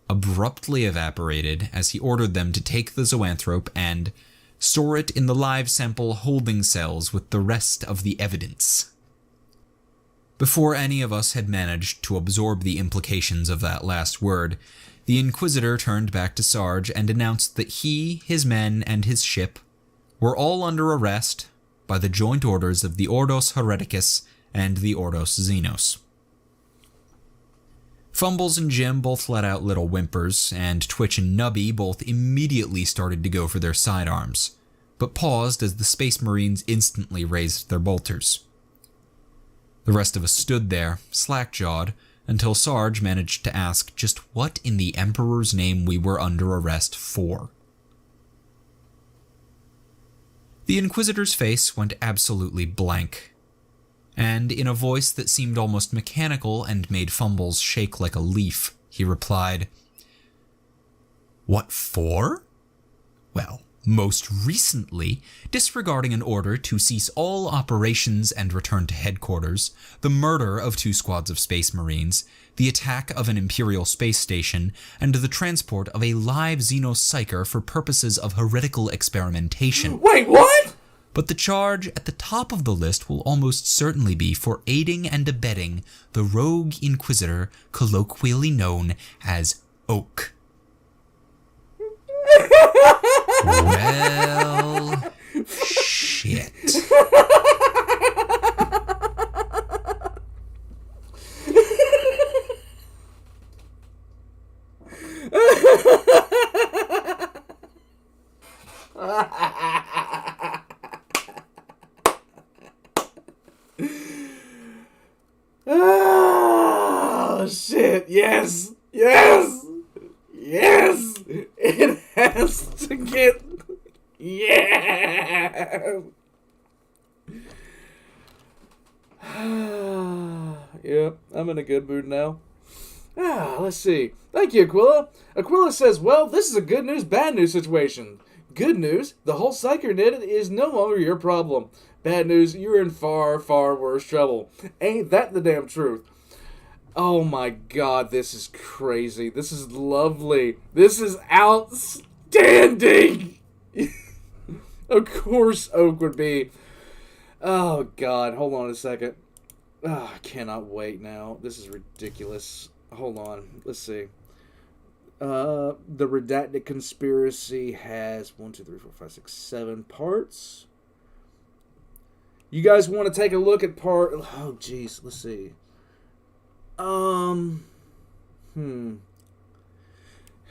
abruptly evaporated as he ordered them to take the zoanthrope and store it in the live sample holding cells with the rest of the evidence. Before any of us had managed to absorb the implications of that last word, the Inquisitor turned back to Sarge and announced that he, his men, and his ship were all under arrest by the joint orders of the Ordos Hereticus and the Ordos Xenos. Fumbles and Jim both let out little whimpers, and Twitch and Nubby both immediately started to go for their sidearms, but paused as the Space Marines instantly raised their bolters. The rest of us stood there, slack-jawed, until Sarge managed to ask just what in the Emperor's name we were under arrest for. The Inquisitor's face went absolutely blank, and in a voice that seemed almost mechanical and made Fumbles shake like a leaf, he replied, "What for? Well, most recently, disregarding an order to cease all operations and return to headquarters, the murder of 2 squads of Space Marines, the attack of an Imperial space station, and the transport of a live Xenopsyker for purposes of heretical experimentation." Wait, what? But the charge at the top of the list will almost certainly be for aiding and abetting the rogue Inquisitor colloquially known as Oak. Well, shit. Oh, shit. Yes. Yes. Yes. It has to get... Yeah. Yep, I'm in a good mood now. Let's see. Thank you, Aquila. Aquila says, well, this is a good news, bad news situation. Good news, the whole Tyranid is no longer your problem. Bad news, you're in far, far worse trouble. Ain't that the damn truth? Oh my god, this is crazy. This is lovely. This is outstanding. Of course Oak would be. Oh god, hold on a second. I cannot wait now. This is ridiculous. Hold on, let's see. The Redacted Conspiracy has 1, 2, 3, 4, 5, 6, 7 parts. You guys want to take a look at part... Oh, jeez. Let's see.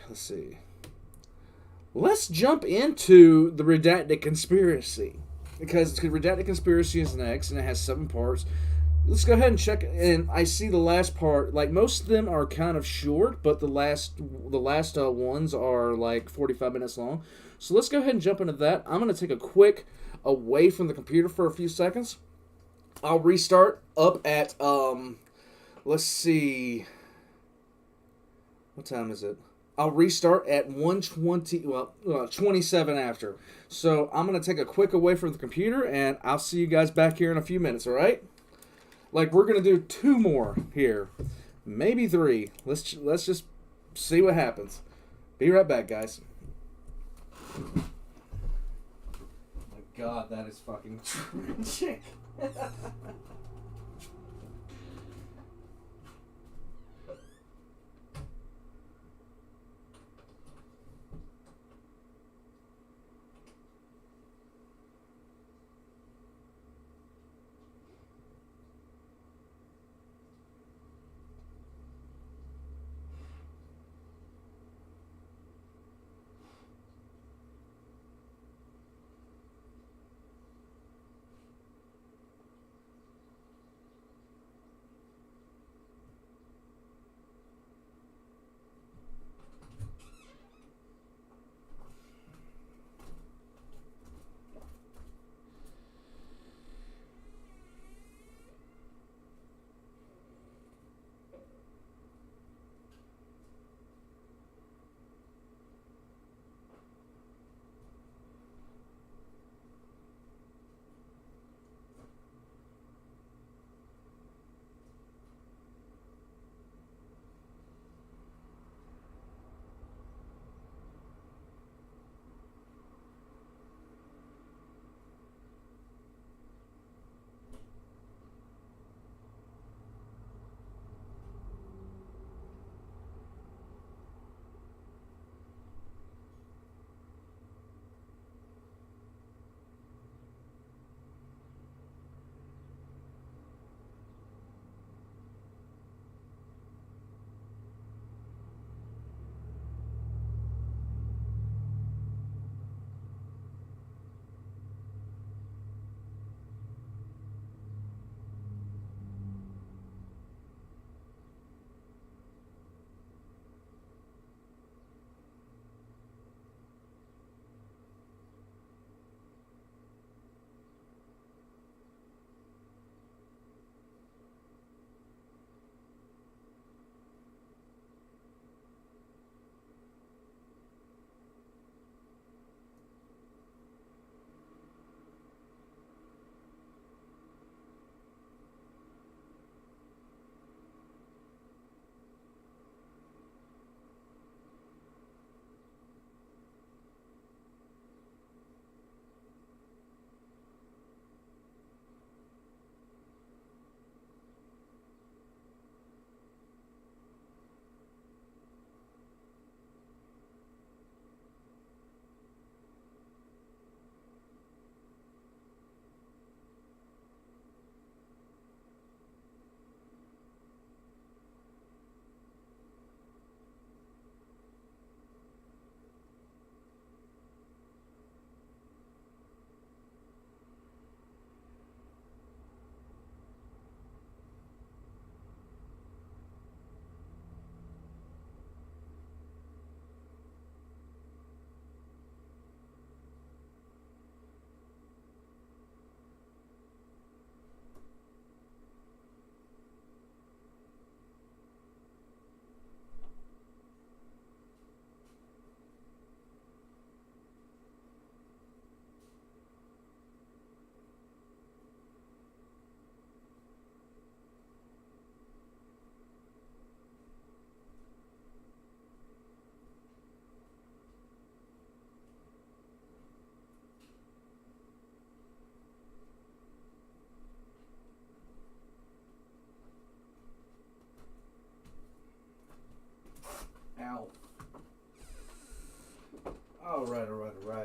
Let's see. Let's jump into the Redacted Conspiracy. Because Redacted Conspiracy is next, and it has 7 parts. Let's go ahead and check. And I see the last part. Like, most of them are kind of short, but the last ones are like 45 minutes long. So let's go ahead and jump into that. I'm going to take a quick away from the computer for a few seconds. I'll restart up at, let's see. What time is it? I'll restart at 1:20, 27 after. So I'm going to take a quick away from the computer, and I'll see you guys back here in a few minutes, all right? Like, we're going to do 2 more here. Maybe 3. Let's just see what happens. Be right back, guys. Oh my god, that is fucking tragic.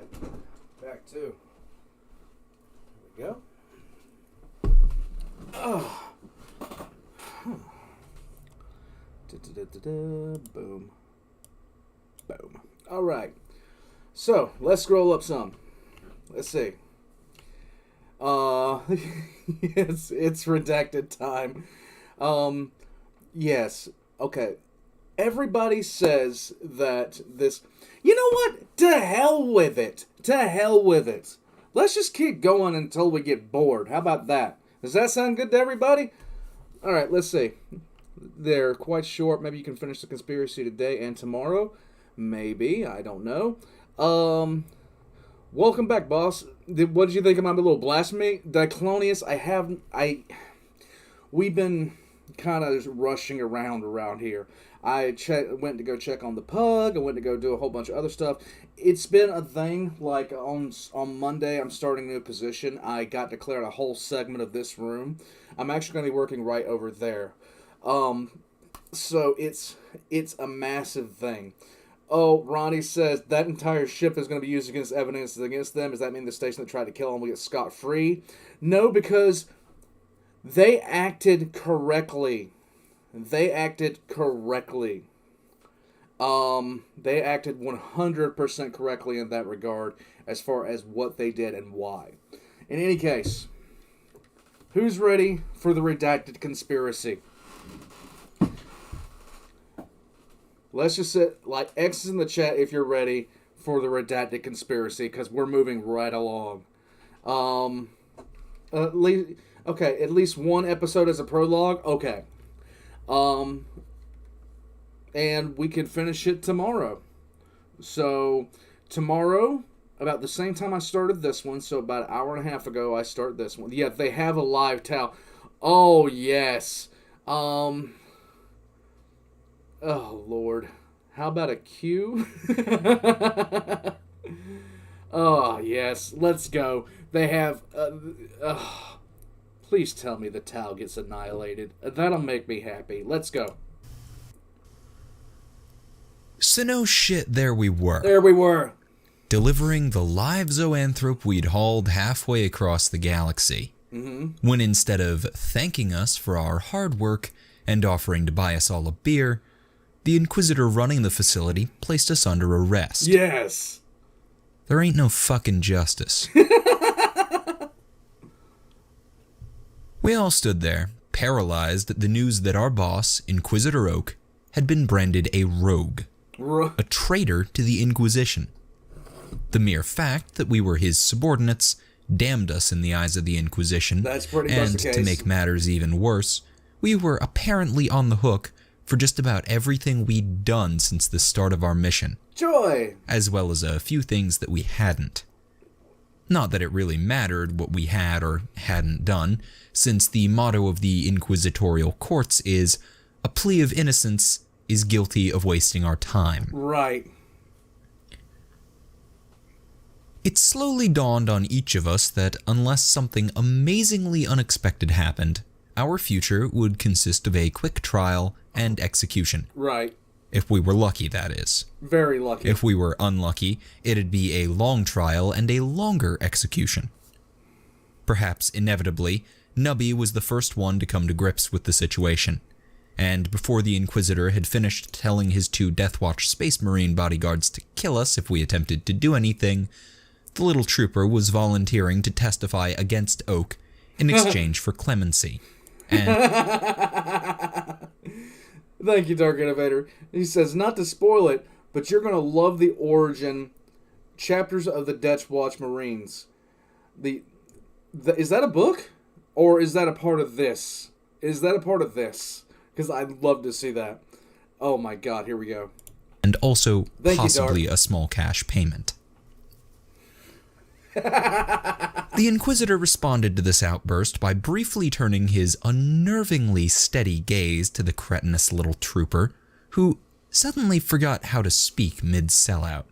right. Back to. There we go. Oh. Boom. Boom. All right. So, let's scroll up some. Let's see. It's redacted time. Yes. Okay. Everybody says that this... You know what? To hell with it. To hell with it. Let's just keep going until we get bored. How about that? Does that sound good to everybody? All right, let's see. They're quite short. Maybe you can finish the conspiracy today and tomorrow. Maybe. I don't know. Welcome back, boss. What did you think of my little blasphemy? Diclonius, we've been kind of rushing around here. I went to go check on the pug. I went to go do a whole bunch of other stuff. It's been a thing. Like on Monday, I'm starting a new position. I got declared a whole segment of this room. I'm actually going to be working right over there. So it's a massive thing. Oh, Ronnie says that entire ship is going to be used against evidence against them. Does that mean the station that tried to kill them will get scot-free? No, because they acted correctly. They acted 100% correctly in that regard as far as what they did and why. In any case, who's ready for the redacted conspiracy? Let's just sit like X's in the chat if you're ready for the redacted conspiracy, because we're moving right along. At least one episode as a prologue. Okay. And we can finish it tomorrow. So tomorrow, about the same time I started this one, so about an hour and a half ago, I start this one. Yeah, they have a live towel. Oh yes. Oh, Lord. How about a Q? Oh, yes. Let's go. They have... please tell me the Tau gets annihilated. That'll make me happy. Let's go. So no shit, there we were. There we were. Delivering the live zoanthrope we'd hauled halfway across the galaxy. Mm-hmm. When instead of thanking us for our hard work and offering to buy us all a beer... the Inquisitor running the facility placed us under arrest. Yes. There ain't no fucking justice. We all stood there, paralyzed at the news that our boss, Inquisitor Oak, had been branded a rogue. A traitor to the Inquisition. The mere fact that we were his subordinates damned us in the eyes of the Inquisition. That's pretty much the case. And to make matters even worse, we were apparently on the hook for just about everything we'd done since the start of our mission. Joy! As well as a few things that we hadn't. Not that it really mattered what we had or hadn't done, since the motto of the inquisitorial courts is, a plea of innocence is guilty of wasting our time. Right. It slowly dawned on each of us that unless something amazingly unexpected happened, our future would consist of a quick trial and execution. Right. If we were lucky, that is. Very lucky. If we were unlucky, it'd be a long trial and a longer execution. Perhaps inevitably, Nubby was the first one to come to grips with the situation, and before the Inquisitor had finished telling his 2 Deathwatch Space Marine bodyguards to kill us if we attempted to do anything, the little trooper was volunteering to testify against Oak in exchange for clemency. And thank you, Dark Innovator. He says, not to spoil it, but you're going to love the origin chapters of the Deathwatch Marines. Is that a book? Or is that a part of this? Is that a part of this? Because I'd love to see that. Oh my god, here we go. And also possibly a small cash payment. The Inquisitor responded to this outburst by briefly turning his unnervingly steady gaze to the cretinous little trooper, who suddenly forgot how to speak mid-sellout.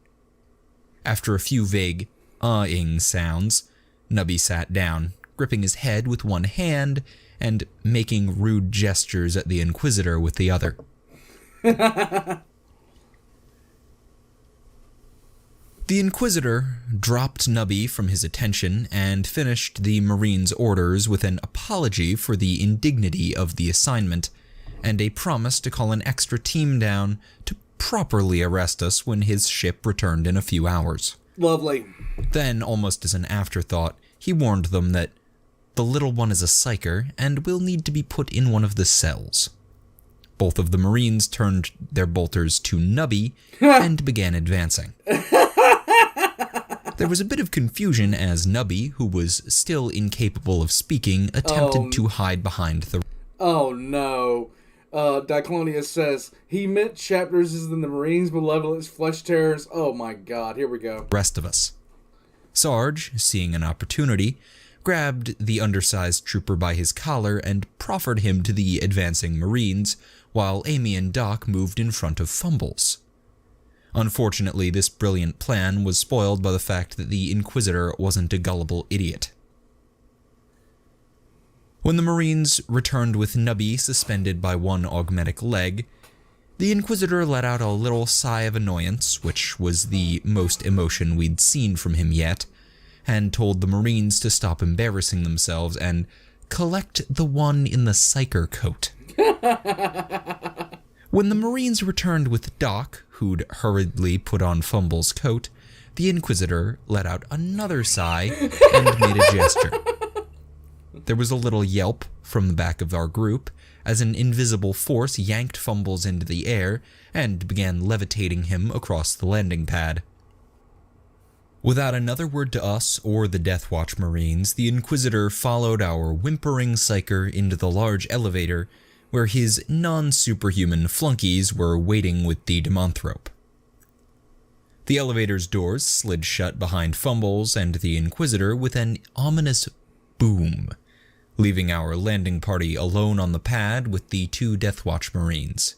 After a few vague, ing sounds, Nubby sat down, gripping his head with one hand and making rude gestures at the Inquisitor with the other. The The Inquisitor dropped Nubby from his attention and finished the Marine's orders with an apology for the indignity of the assignment and a promise to call an extra team down to properly arrest us when his ship returned in a few hours. Lovely. Then, almost as an afterthought, he warned them that the little one is a psyker and will need to be put in one of the cells. Both of the Marines turned their bolters to Nubby and began advancing. There was a bit of confusion as Nubby, who was still incapable of speaking, attempted to hide behind the... Oh no. Diclonius says, he meant chapters as in the Marines' Malevolence, Flesh Terrors. Oh my god, here we go. Rest of us. Sarge, seeing an opportunity, grabbed the undersized trooper by his collar and proffered him to the advancing Marines, while Amy and Doc moved in front of Fumbles. Unfortunately, this brilliant plan was spoiled by the fact that the Inquisitor wasn't a gullible idiot. When the Marines returned with Nubby suspended by one augmetic leg, the Inquisitor let out a little sigh of annoyance, which was the most emotion we'd seen from him yet, and told the Marines to stop embarrassing themselves and collect the one in the psyker coat. When the Marines returned with Doc, who'd hurriedly put on Fumble's coat, the Inquisitor let out another sigh and made a gesture. There was a little yelp from the back of our group as an invisible force yanked Fumbles into the air and began levitating him across the landing pad. Without another word to us or the Death Watch Marines, the Inquisitor followed our whimpering psyker into the large elevator where his non-superhuman flunkies were waiting with the demonthrope. The elevator's doors slid shut behind Fumbles and the Inquisitor with an ominous boom, leaving our landing party alone on the pad with the two Death Watch Marines.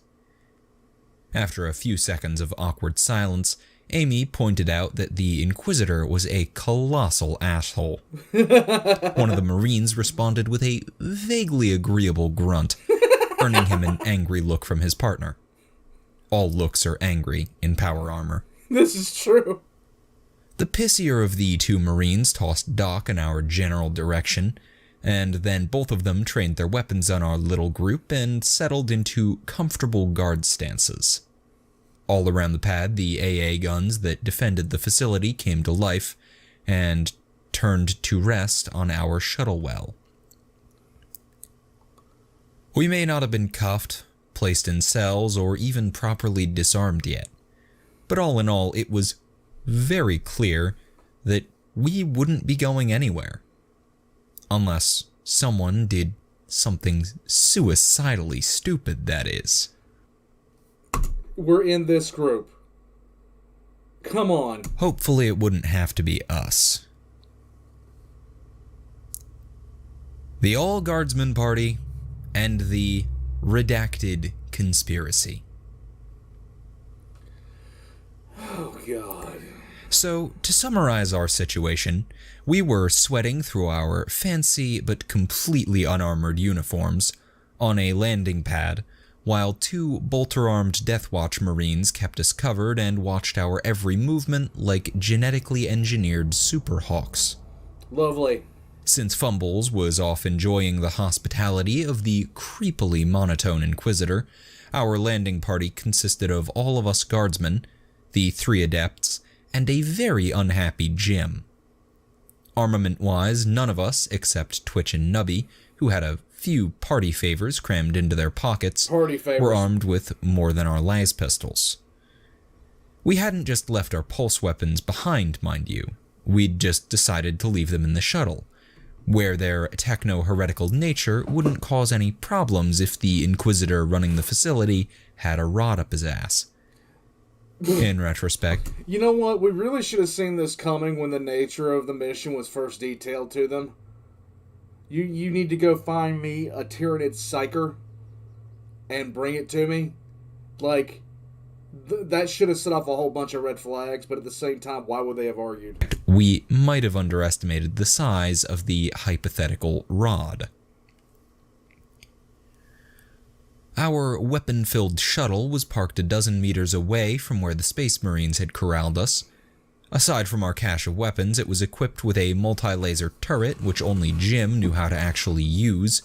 After a few seconds of awkward silence, Amy pointed out that the Inquisitor was a colossal asshole. One of the Marines responded with a vaguely agreeable grunt, earning him an angry look from his partner. All looks are angry in power armor. This is true. The pissier of the two Marines tossed Doc in our general direction, and then both of them trained their weapons on our little group and settled into comfortable guard stances. All around the pad, the AA guns that defended the facility came to life and turned to rest on our shuttle well. We may not have been cuffed, placed in cells, or even properly disarmed yet, but all in all, it was very clear that we wouldn't be going anywhere. Unless someone did something suicidally stupid, that is. We're in this group. Come on. Hopefully it wouldn't have to be us. The All-Guardsmen Party and the redacted conspiracy. Oh, God. So, to summarize our situation, we were sweating through our fancy but completely unarmored uniforms on a landing pad, while two bolter-armed Death Watch Marines kept us covered and watched our every movement like genetically engineered superhawks. Lovely. Since Fumbles was off enjoying the hospitality of the creepily monotone Inquisitor, our landing party consisted of all of us guardsmen, the 3 adepts, and a very unhappy Jim. Armament-wise, none of us, except Twitch and Nubby, who had a few party favors crammed into their pockets, were armed with more than our las pistols. We hadn't just left our pulse weapons behind, mind you. We'd just decided to leave them in the shuttle, where their techno-heretical nature wouldn't cause any problems if the Inquisitor running the facility had a rod up his ass. In retrospect. You know what? We really should have seen this coming when the nature of the mission was first detailed to them. You need to go find me a Tyranid psyker and bring it to me. Like, that should have set off a whole bunch of red flags, but at the same time, why would they have argued? We might have underestimated the size of the hypothetical rod. Our weapon-filled shuttle was parked a dozen meters away from where the Space Marines had corralled us, Aside from our cache of weapons, it was equipped with a multi-laser turret, which only Jim knew how to actually use,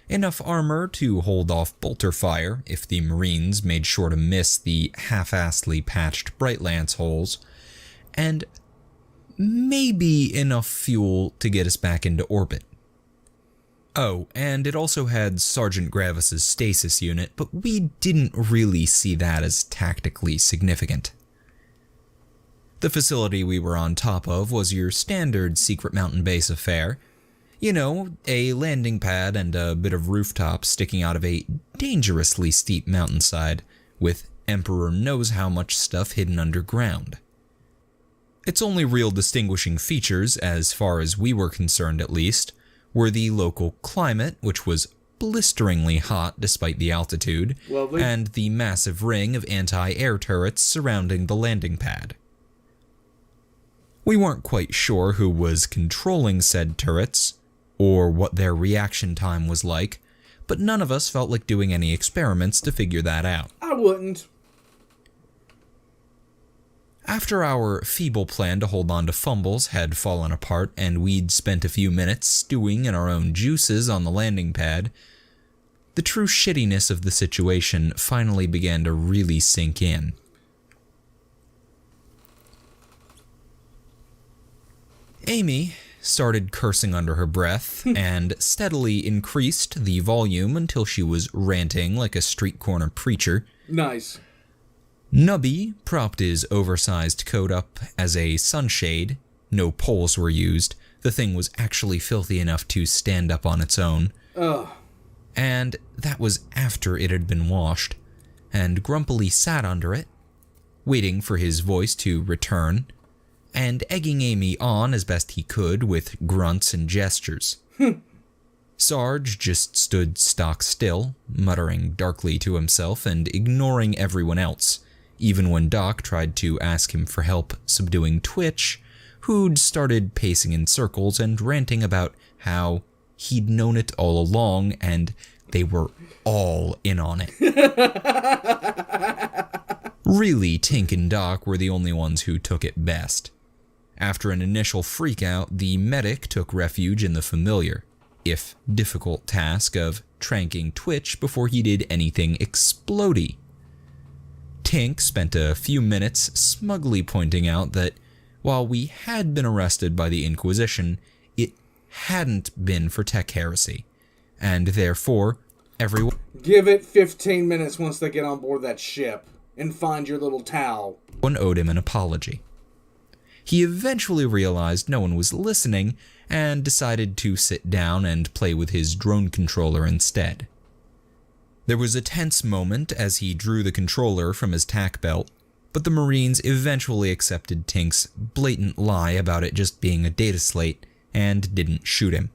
enough armor to hold off bolter fire if the Marines made sure to miss the half-assedly patched Bright Lance holes, and maybe enough fuel to get us back into orbit. Oh, and it also had Sergeant Gravis's stasis unit, but we didn't really see that as tactically significant. The facility we were on top of was your standard secret mountain base affair. You know, a landing pad and a bit of rooftop sticking out of a dangerously steep mountainside, with Emperor knows how much stuff hidden underground. Its only real distinguishing features, as far as we were concerned at least, were the local climate, which was blisteringly hot despite the altitude, Lovely. And the massive ring of anti-air turrets surrounding the landing pad. We weren't quite sure who was controlling said turrets, or what their reaction time was like, but none of us felt like doing any experiments to figure that out. I wouldn't. After our feeble plan to hold on to fumbles had fallen apart and we'd spent a few minutes stewing in our own juices on the landing pad, the true shittiness of the situation finally began to really sink in. Amy started cursing under her breath and steadily increased the volume until she was ranting like a street corner preacher. Nice. Nubby propped his oversized coat up as a sunshade. No poles were used. The thing was actually filthy enough to stand up on its own. Ugh. And that was after it had been washed, and grumpily sat under it, waiting for his voice to return, and egging Amy on as best he could with grunts and gestures. Sarge just stood stock still, muttering darkly to himself and ignoring everyone else, even when Doc tried to ask him for help subduing Twitch, who'd started pacing in circles and ranting about how he'd known it all along and they were all in on it. Really, Tink and Doc were the only ones who took it best. After an initial freakout, the medic took refuge in the familiar, if difficult task of tranking Twitch before he did anything explodey. Tink spent a few minutes smugly pointing out that while we had been arrested by the Inquisition, it hadn't been for tech heresy, and therefore everyone... Give it 15 minutes once they get on board that ship, and find your little towel. Owed him an apology. He eventually realized no one was listening and decided to sit down and play with his drone controller instead. There was a tense moment as he drew the controller from his tack belt, but the Marines eventually accepted Tink's blatant lie about it just being a data slate and didn't shoot him.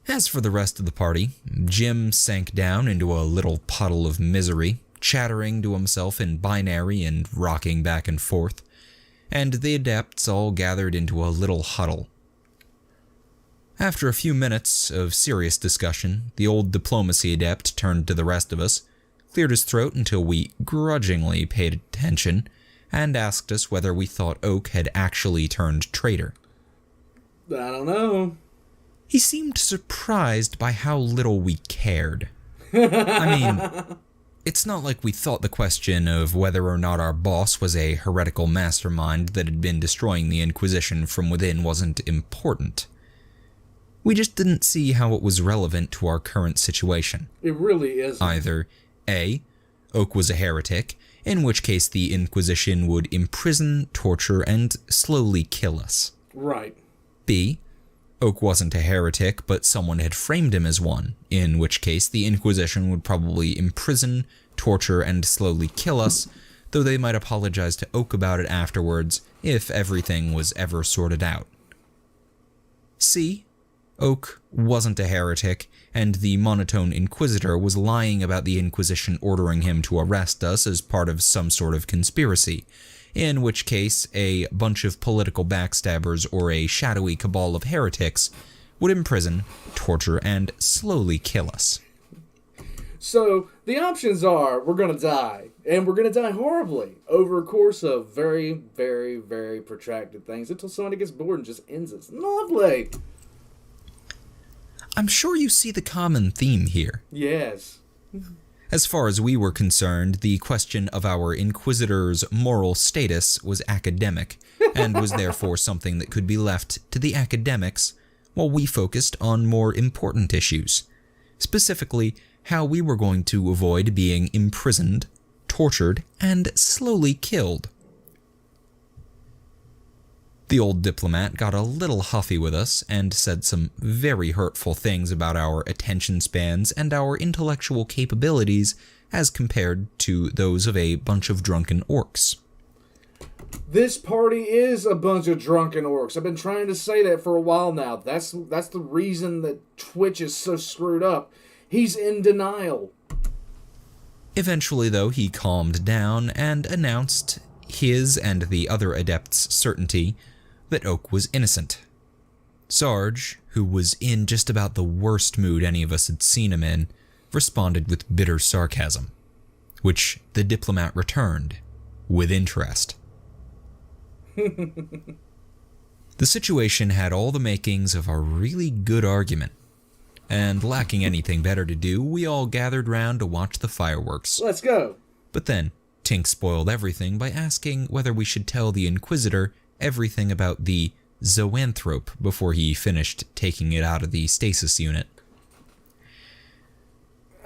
As for the rest of the party, Jim sank down into a little puddle of misery, chattering to himself in binary and rocking back and forth, and the adepts all gathered into a little huddle. After a few minutes of serious discussion, the old diplomacy adept turned to the rest of us, cleared his throat until we grudgingly paid attention, and asked us whether we thought Oak had actually turned traitor. I don't know. He seemed surprised by how little we cared. I mean, it's not like we thought the question of whether or not our boss was a heretical mastermind that had been destroying the Inquisition from within wasn't important. We just didn't see how it was relevant to our current situation. It really isn't. Either A, Oak was a heretic, in which case the Inquisition would imprison, torture, and slowly kill us. Right. B, Oak wasn't a heretic, but someone had framed him as one, in which case the Inquisition would probably imprison, torture, and slowly kill us, though they might apologize to Oak about it afterwards if everything was ever sorted out. C, Oak wasn't a heretic, and the monotone Inquisitor was lying about the Inquisition ordering him to arrest us as part of some sort of conspiracy, in which case a bunch of political backstabbers or a shadowy cabal of heretics would imprison, torture, and slowly kill us. So the options are we're going to die, and we're going to die horribly over a course of very, very, very protracted things until somebody gets bored and just ends us. Lovely. I'm sure you see the common theme here. Yes. As far as we were concerned, the question of our Inquisitor's moral status was academic, and was therefore something that could be left to the academics, while we focused on more important issues. Specifically, how we were going to avoid being imprisoned, tortured, and slowly killed. The old diplomat got a little huffy with us and said some very hurtful things about our attention spans and our intellectual capabilities as compared to those of a bunch of drunken orcs. This party is a bunch of drunken orcs. I've been trying to say that for a while now. That's the reason that Twitch is so screwed up. He's in denial. Eventually, though, he calmed down and announced his and the other adepts' certainty that Oak was innocent. Sarge, who was in just about the worst mood any of us had seen him in, responded with bitter sarcasm, which the diplomat returned with interest. The situation had all the makings of a really good argument, and lacking anything better to do, we all gathered round to watch the fireworks. Let's go. But then, Tink spoiled everything by asking whether we should tell the Inquisitor everything about the zoanthrope before he finished taking it out of the stasis unit.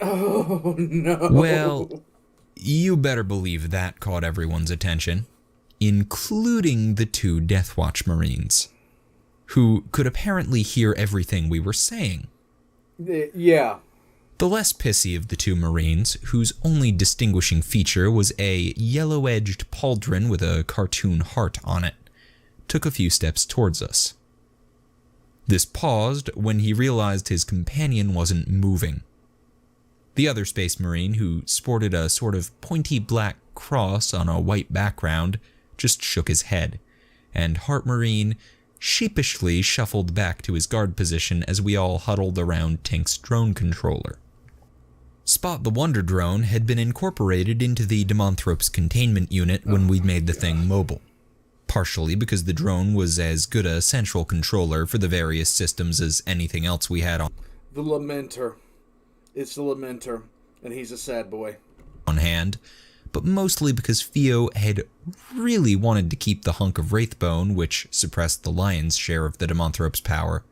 Oh, no. Well, you better believe that caught everyone's attention, including the two Deathwatch Marines, who could apparently hear everything we were saying. Yeah. The less pissy of the two Marines, whose only distinguishing feature was a yellow-edged pauldron with a cartoon heart on it, took a few steps towards us. This paused when he realized his companion wasn't moving. The other Space Marine, who sported a sort of pointy black cross on a white background, just shook his head, and Heart Marine sheepishly shuffled back to his guard position as we all huddled around Tink's drone controller. Spot the Wonder Drone had been incorporated into the demonthrope's containment unit when we'd made the thing mobile, partially because the drone was as good a central controller for the various systems as anything else we had The Lamenter. It's the Lamenter, and he's a sad boy. On hand, but mostly because Theo had really wanted to keep the hunk of Wraithbone, which suppressed the lion's share of the demonthrope's power.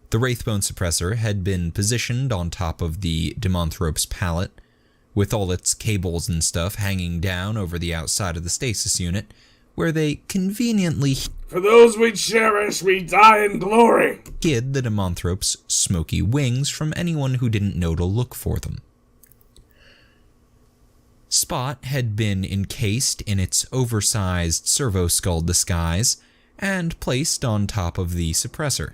The Wraithbone suppressor had been positioned on top of the demonthrope's pallet, with all its cables and stuff hanging down over the outside of the stasis unit, where they conveniently For those we cherish, we die in glory. hid the demonthrope's smoky wings from anyone who didn't know to look for them. Spot had been encased in its oversized servo-skull disguise and placed on top of the suppressor,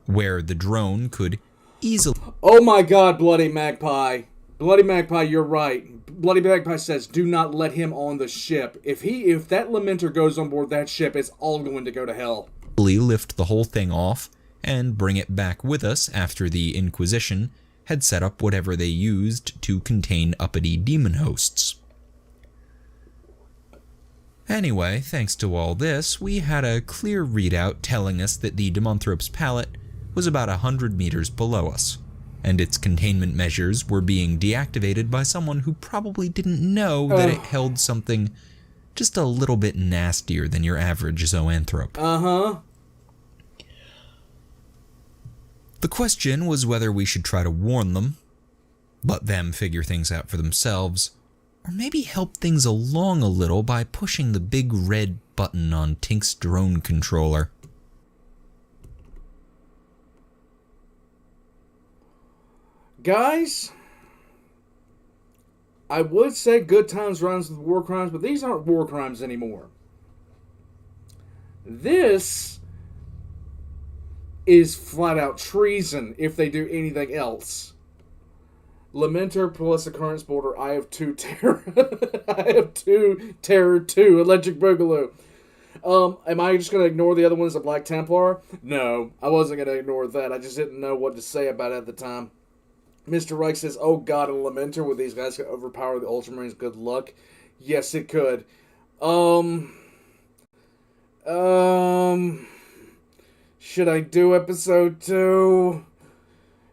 where the drone could easily... Oh my god, Bloody Magpie. Bloody Magpie, you're right. Bloody Magpie says, do not let him on the ship. If that Lamenter goes on board that ship, it's all going to go to hell. lift the whole thing off and bring it back with us after the Inquisition had set up whatever they used to contain uppity demon hosts. Anyway, thanks to all this, we had a clear readout telling us that the demonthrope's pallet was about 100 meters below us, and its containment measures were being deactivated by someone who probably didn't know that it held something just a little bit nastier than your average zoanthrope. Uh-huh. The question was whether we should try to warn them, let them figure things out for themselves, or maybe help things along a little by pushing the big red button on Tink's drone controller. Guys, I would say good times rhymes with war crimes, but these aren't war crimes anymore. This is flat out treason if they do anything else. Lamenter plus Occurrence Border, I have two Terror. I have two Terror 2, Electric Boogaloo. Am I just going to ignore the other one as a Black Templar? No, I wasn't going to ignore that. I just didn't know what to say about it at the time. Mr. Reich says, oh god, a Lamenter with these guys could overpower the Ultramarines. Good luck. Yes, it could. Should I do episode 2?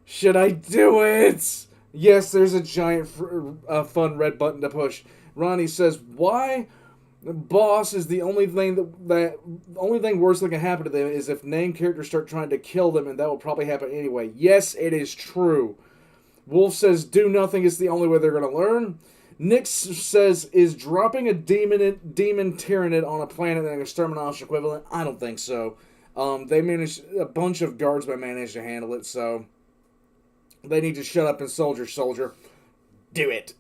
Should I do it? Yes, there's a giant fun red button to push. Ronnie says, why? Boss is the only thing the only thing worse that can happen to them is if named characters start trying to kill them, and that will probably happen anyway. Yes, it is true. Wolf says, do nothing is the only way they're going to learn. Nick says, is dropping a demon Tyranid on a planet an extermination equivalent? I don't think so. They managed, a bunch of guardsmen managed to handle it, so they need to shut up and soldier. Do it.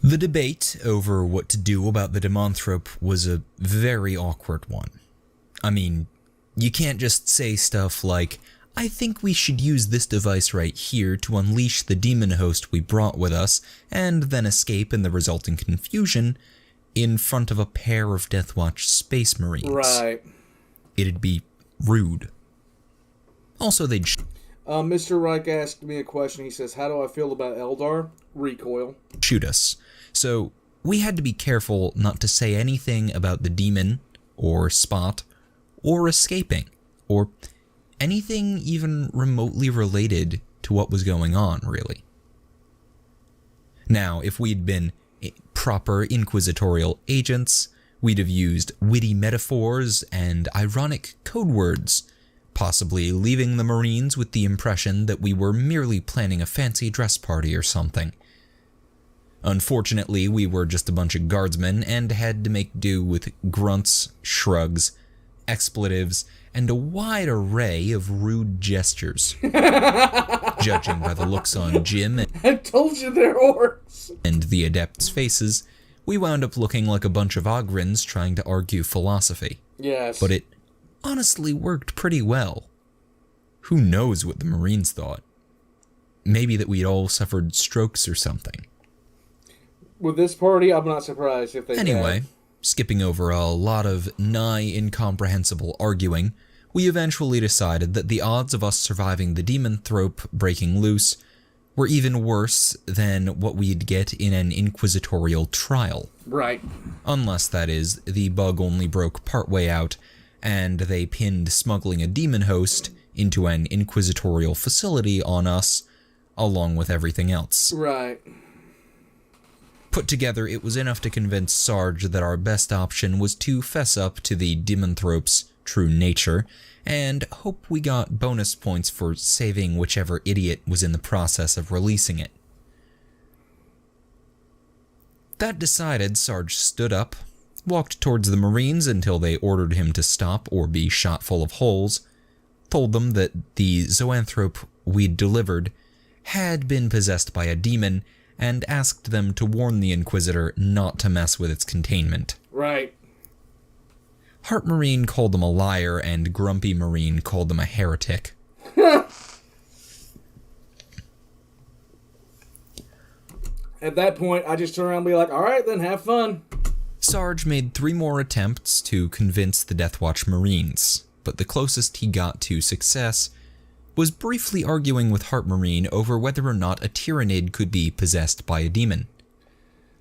The debate over what to do about the demonthrope was a very awkward one. I mean, you can't just say stuff like, I think we should use this device right here to unleash the demon host we brought with us, and then escape in the resulting confusion in front of a pair of Deathwatch Space Marines. Right. It'd be rude. Also, they'd Mr. Reich asked me a question. He says, how do I feel about Eldar? Recoil. Shoot us. So, we had to be careful not to say anything about the demon, or spot, or escaping, or anything even remotely related to what was going on, really. Now, if we'd been proper inquisitorial agents, we'd have used witty metaphors and ironic code words, possibly leaving the Marines with the impression that we were merely planning a fancy dress party or something. Unfortunately, we were just a bunch of guardsmen and had to make do with grunts, shrugs, expletives, and a wide array of rude gestures. Judging by the looks on Jim I told you they're orcs! And the adepts' faces, we wound up looking like a bunch of Ogrins trying to argue philosophy. Yes. But it honestly worked pretty well. Who knows what the Marines thought? Maybe that we'd all suffered strokes or something. With this party, I'm not surprised if they Anyway, skipping over a lot of nigh incomprehensible arguing, we eventually decided that the odds of us surviving the demonthrope breaking loose were even worse than what we'd get in an inquisitorial trial. Right. Unless, that is, the bug only broke partway out, and they pinned smuggling a demon host into an inquisitorial facility on us, along with everything else. Right. Put together, it was enough to convince Sarge that our best option was to fess up to the demonthrope's true nature, and hope we got bonus points for saving whichever idiot was in the process of releasing it. That decided, Sarge stood up, walked towards the Marines until they ordered him to stop or be shot full of holes, told them that the zoanthrope we'd delivered had been possessed by a demon, and asked them to warn the Inquisitor not to mess with its containment. Right. Heart Marine called them a liar, and Grumpy Marine called them a heretic. At that point, I just turn around and be like, alright then, have fun. Sarge made 3 more attempts to convince the Deathwatch Marines, but the closest he got to success was briefly arguing with Heart Marine over whether or not a Tyranid could be possessed by a demon.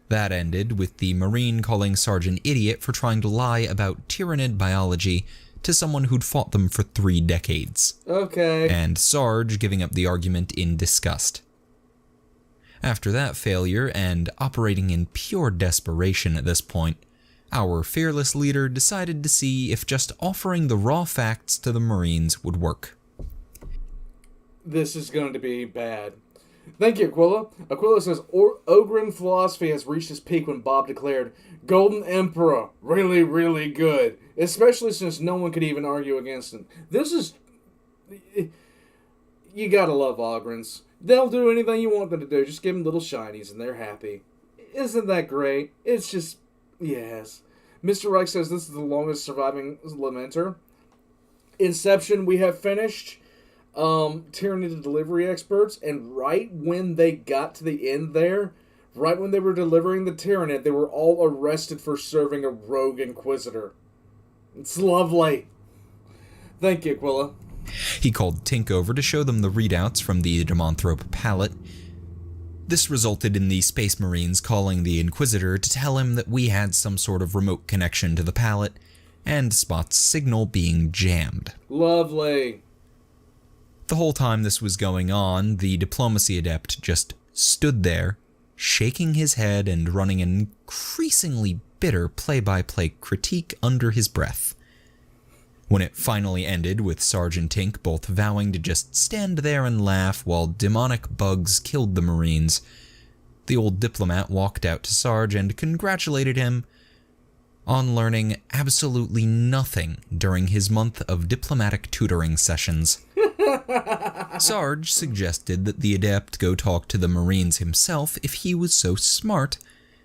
That ended with the Marine calling Sarge an idiot for trying to lie about Tyranid biology to someone who'd fought them for 3 decades. Okay. And Sarge giving up the argument in disgust. After that failure, and operating in pure desperation at this point, our fearless leader decided to see if just offering the raw facts to the Marines would work. This is going to be bad. Thank you, Aquila. Aquila says, Ogren philosophy has reached its peak when Bob declared, Golden Emperor, really, really good. Especially since no one could even argue against him. This is... You gotta love Ogrins. They'll do anything you want them to do. Just give them little shinies and they're happy. Isn't that great? It's just... Yes. Mr. Reich says this is the longest surviving Lamenter. Inception we have finished. Tyranid delivery experts, and right when they got to the end there, right when they were delivering the Tyranid, they were all arrested for serving a rogue Inquisitor. It's lovely. Thank you, Aquila. He called Tink over to show them the readouts from the demonthrope palette, This resulted in the Space Marines calling the Inquisitor to tell him that we had some sort of remote connection to the pallet, and Spot's signal being jammed. Lovely. The whole time this was going on, the diplomacy adept just stood there, shaking his head and running an increasingly bitter play-by-play critique under his breath. When it finally ended with Sergeant Tink both vowing to just stand there and laugh while demonic bugs killed the Marines, the old diplomat walked out to Sarge and congratulated him on learning absolutely nothing during his month of diplomatic tutoring sessions. Sarge suggested that the adept go talk to the Marines himself if he was so smart,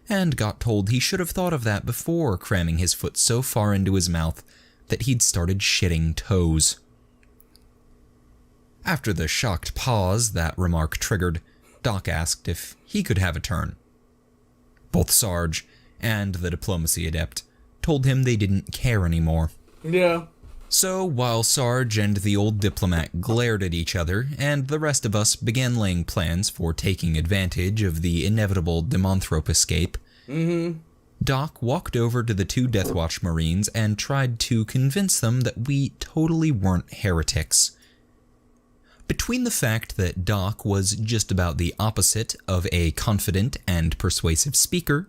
and got told he should have thought of that before cramming his foot so far into his mouth that he'd started shitting toes. After the shocked pause that remark triggered, Doc asked if he could have a turn. Both Sarge and the diplomacy adept told him they didn't care anymore. Yeah. So, while Sarge and the old diplomat glared at each other, and the rest of us began laying plans for taking advantage of the inevitable demonthrope escape, Doc walked over to the two Deathwatch Marines and tried to convince them that we totally weren't heretics. Between the fact that Doc was just about the opposite of a confident and persuasive speaker,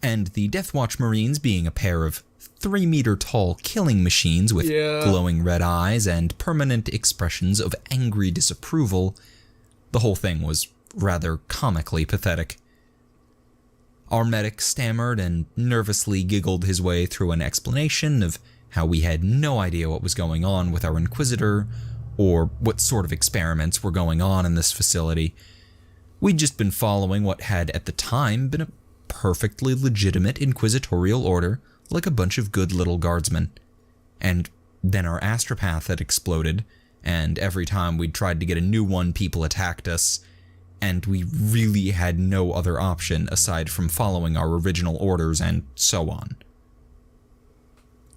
and the Deathwatch Marines being a pair of 3-meter-tall killing machines with glowing red eyes and permanent expressions of angry disapproval, the whole thing was rather comically pathetic. Our medic stammered and nervously giggled his way through an explanation of how we had no idea what was going on with our Inquisitor, or what sort of experiments were going on in this facility. We'd just been following what had at the time been a perfectly legitimate inquisitorial order, like a bunch of good little guardsmen. And then our astropath had exploded, and every time we'd tried to get a new one, people attacked us, and we really had no other option aside from following our original orders and so on.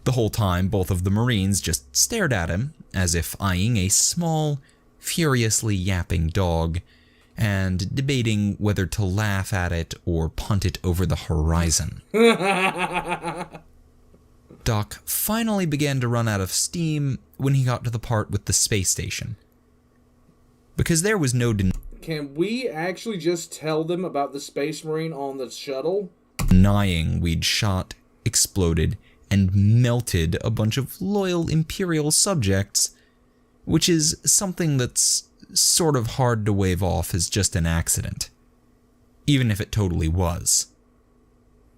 The whole time, both of the Marines just stared at him, as if eyeing a small, furiously yapping dog, and debating whether to laugh at it or punt it over the horizon. Doc finally began to run out of steam when he got to the part with the space station. Because there was no Can we actually just tell them about the Space Marine on the shuttle? denying we'd shot, exploded, and melted a bunch of loyal Imperial subjects, which is something that's sort of hard to wave off as just an accident, even if it totally was.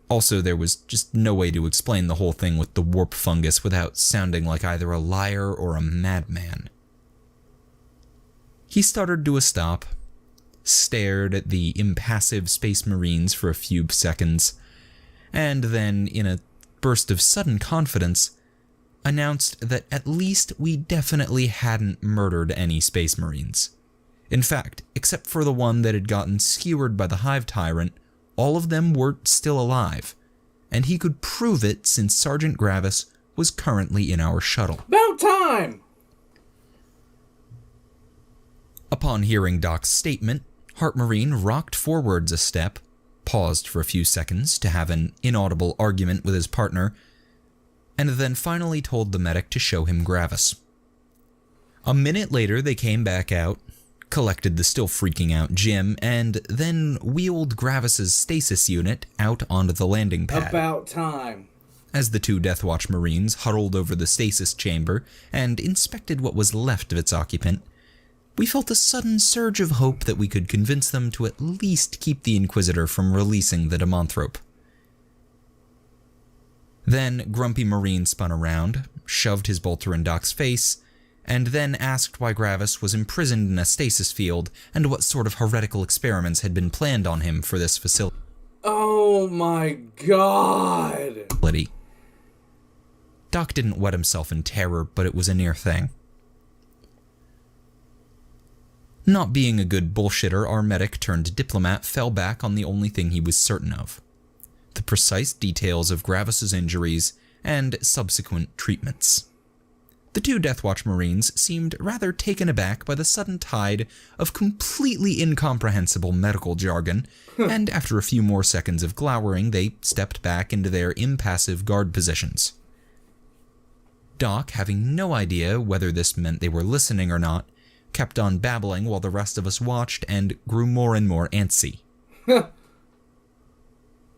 Also, there was just no way to explain the whole thing with the warp fungus without sounding like either a liar or a madman. He stuttered to a stop, stared at the impassive Space Marines for a few seconds, and then, in a burst of sudden confidence, announced that at least we definitely hadn't murdered any Space Marines. In fact, except for the one that had gotten skewered by the Hive Tyrant, all of them were still alive, and he could prove it since Sergeant Gravis was currently in our shuttle. About time! Upon hearing Doc's statement, Heart Marine rocked forwards a step, paused for a few seconds to have an inaudible argument with his partner, and then finally told the medic to show him Gravis. A minute later, they came back out, collected the still freaking out Jim, and then wheeled Gravis's stasis unit out onto the landing pad. About time. As the two Deathwatch Marines huddled over the stasis chamber and inspected what was left of its occupant, we felt a sudden surge of hope that we could convince them to at least keep the Inquisitor from releasing the demonthrope. Then Grumpy Marine spun around, shoved his bolter in Doc's face, and then asked why Gravis was imprisoned in a stasis field and what sort of heretical experiments had been planned on him for this facility. Oh my god! Doc didn't wet himself in terror, but it was a near thing. Not being a good bullshitter, our medic turned diplomat fell back on the only thing he was certain of: the precise details of Gravis's injuries and subsequent treatments. The two Deathwatch Marines seemed rather taken aback by the sudden tide of completely incomprehensible medical jargon, and after a few more seconds of glowering, they stepped back into their impassive guard positions. Doc, having no idea whether this meant they were listening or not, kept on babbling while the rest of us watched and grew more and more antsy.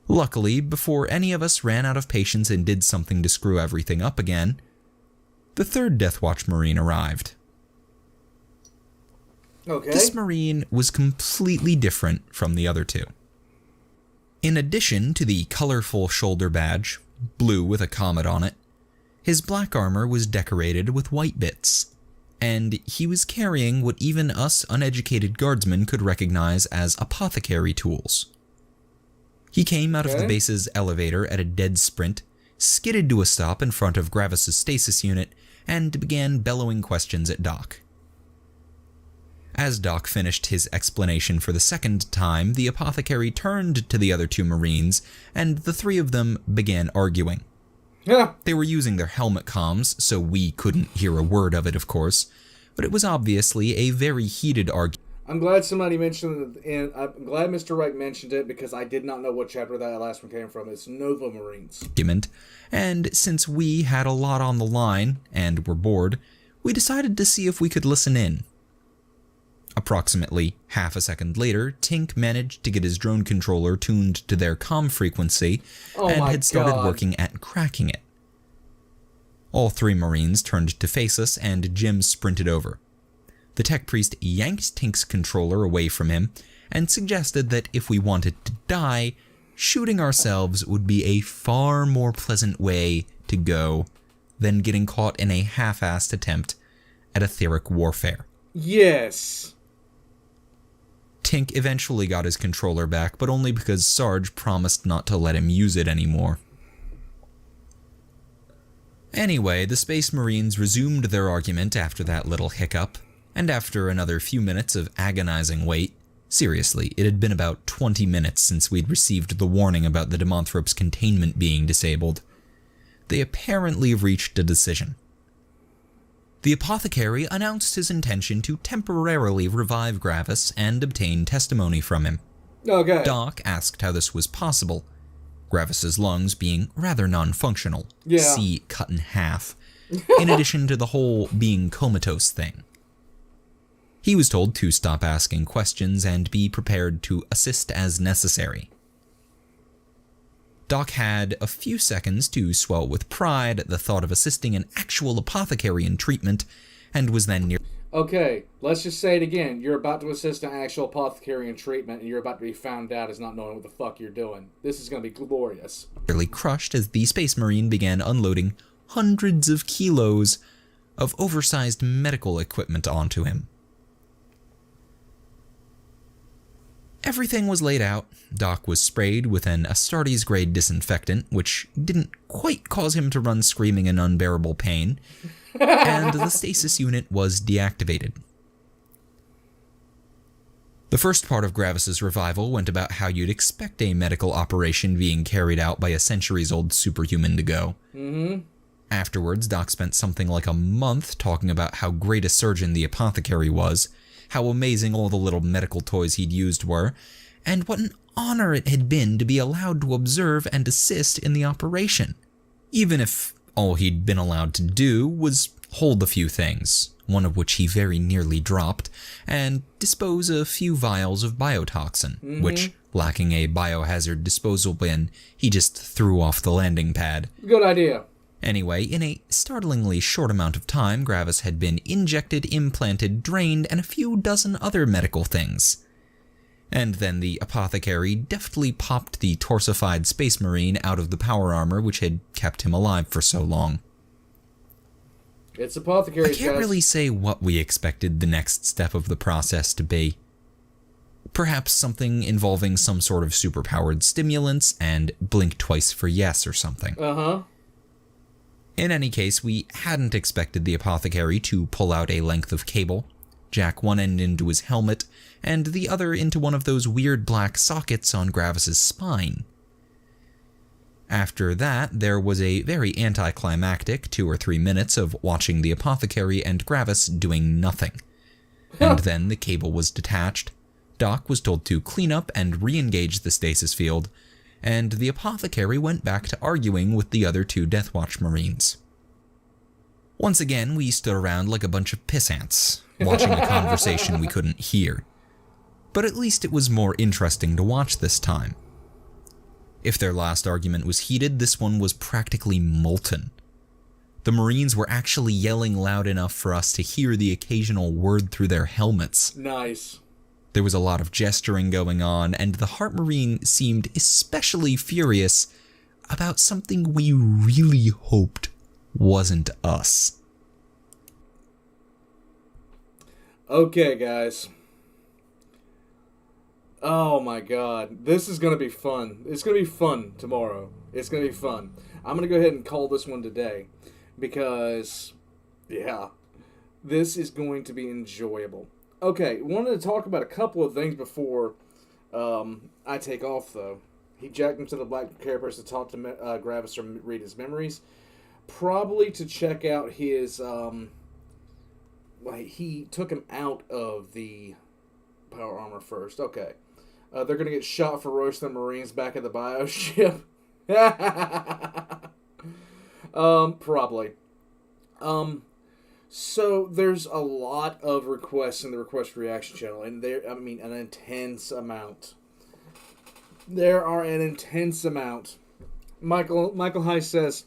Luckily, before any of us ran out of patience and did something to screw everything up again, the third Deathwatch Marine arrived. Okay. This Marine was completely different from the other two. In addition to the colorful shoulder badge, blue with a comet on it, his black armor was decorated with white bits, and he was carrying what even us uneducated guardsmen could recognize as apothecary tools. He came out of the base's elevator at a dead sprint, skidded to a stop in front of Gravis's stasis unit, and began bellowing questions at Doc. As Doc finished his explanation for the second time, the apothecary turned to the other two Marines, and the three of them began arguing. Yeah. They were using their helmet comms, so we couldn't hear a word of it, of course, but it was obviously a very heated argument. I'm glad somebody mentioned it, and I'm glad Mr. Wright mentioned it, because I did not know what chapter that last one came from. It's Nova Marines. And since we had a lot on the line, and were bored, we decided to see if we could listen in. Approximately half a second later, Tink managed to get his drone controller tuned to their comm frequency, and had started working at cracking it. All three Marines turned to face us, and Jim sprinted over. The tech priest yanked Tink's controller away from him, and suggested that if we wanted to die, shooting ourselves would be a far more pleasant way to go than getting caught in a half-assed attempt at etheric warfare. Yes. Tink eventually got his controller back, but only because Sarge promised not to let him use it anymore. Anyway, the Space Marines resumed their argument after that little hiccup, and after another few minutes of agonizing wait, seriously, it had been about 20 minutes since we'd received the warning about the demonthrope's containment being disabled, they apparently reached a decision. The apothecary announced his intention to temporarily revive Gravis and obtain testimony from him. Okay. Doc asked how this was possible, Gravis's lungs being rather non-functional, see cut in half, in addition to the whole being comatose thing. He was told to stop asking questions and be prepared to assist as necessary. Doc had a few seconds to swell with pride at the thought of assisting an actual apothecary in treatment, and was then near... Okay, let's just say it again. You're about to assist an actual apothecary in treatment, and you're about to be found out as not knowing what the fuck you're doing. This is going to be glorious. Nearly crushed as the Space Marine began unloading hundreds of kilos of oversized medical equipment onto him. Everything was laid out. Doc was sprayed with an Astartes-grade disinfectant, which didn't quite cause him to run screaming in unbearable pain, and the stasis unit was deactivated. The first part of Gravis's revival went about how you'd expect a medical operation being carried out by a centuries-old superhuman to go. Afterwards, Doc spent something like a month talking about how great a surgeon the apothecary was, how amazing all the little medical toys he'd used were, and what an honor it had been to be allowed to observe and assist in the operation, even if all he'd been allowed to do was hold a few things, one of which he very nearly dropped, and dispose a few vials of biotoxin, which, lacking a biohazard disposal bin, he just threw off the landing pad. Good idea. Anyway, in a startlingly short amount of time, Gravis had been injected, implanted, drained, and a few dozen other medical things. And then the apothecary deftly popped the torsified Space Marine out of the power armor which had kept him alive for so long. It's apothecary. I can't really say what we expected the next step of the process to be. Perhaps something involving some sort of superpowered stimulants and blink twice for yes or something. In any case, we hadn't expected the apothecary to pull out a length of cable, jack one end into his helmet, and the other into one of those weird black sockets on Gravis's spine. After that, there was a very anticlimactic 2 or 3 minutes of watching the apothecary and Gravis doing nothing. And then the cable was detached, Doc was told to clean up and re-engage the stasis field, and the apothecary went back to arguing with the other 2 Deathwatch Marines. Once again, we stood around like a bunch of pissants, watching a conversation we couldn't hear. But at least it was more interesting to watch this time. If their last argument was heated, this one was practically molten. The Marines were actually yelling loud enough for us to hear the occasional word through their helmets. Nice. There was a lot of gesturing going on, and the Heart Marine seemed especially furious about something we really hoped wasn't us. Okay, guys. Oh my god. This is going to be fun. It's going to be fun tomorrow. It's going to be fun. I'm going to go ahead and call this one today because, yeah, this is going to be enjoyable. Okay, wanted to talk about a couple of things before I take off, though. He jacked him to the Black Carapace to talk to Gravis or read his memories. Probably to check out his, he took him out of the power armor first. Okay. They're going to get shot for roasting the Marines back at the bio ship. Probably. So there's a lot of requests in the request reaction channel, and an intense amount. There are an intense amount. Michael High says,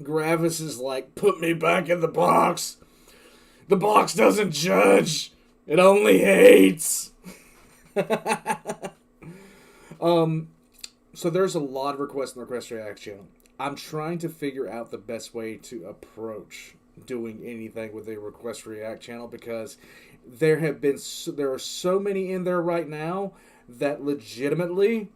Gravis is like, put me back in the box. The box doesn't judge. It only hates. So there's a lot of requests in the request reaction channel. I'm trying to figure out the best way to approach doing anything with a request react channel because there are so many in there right now that legitimately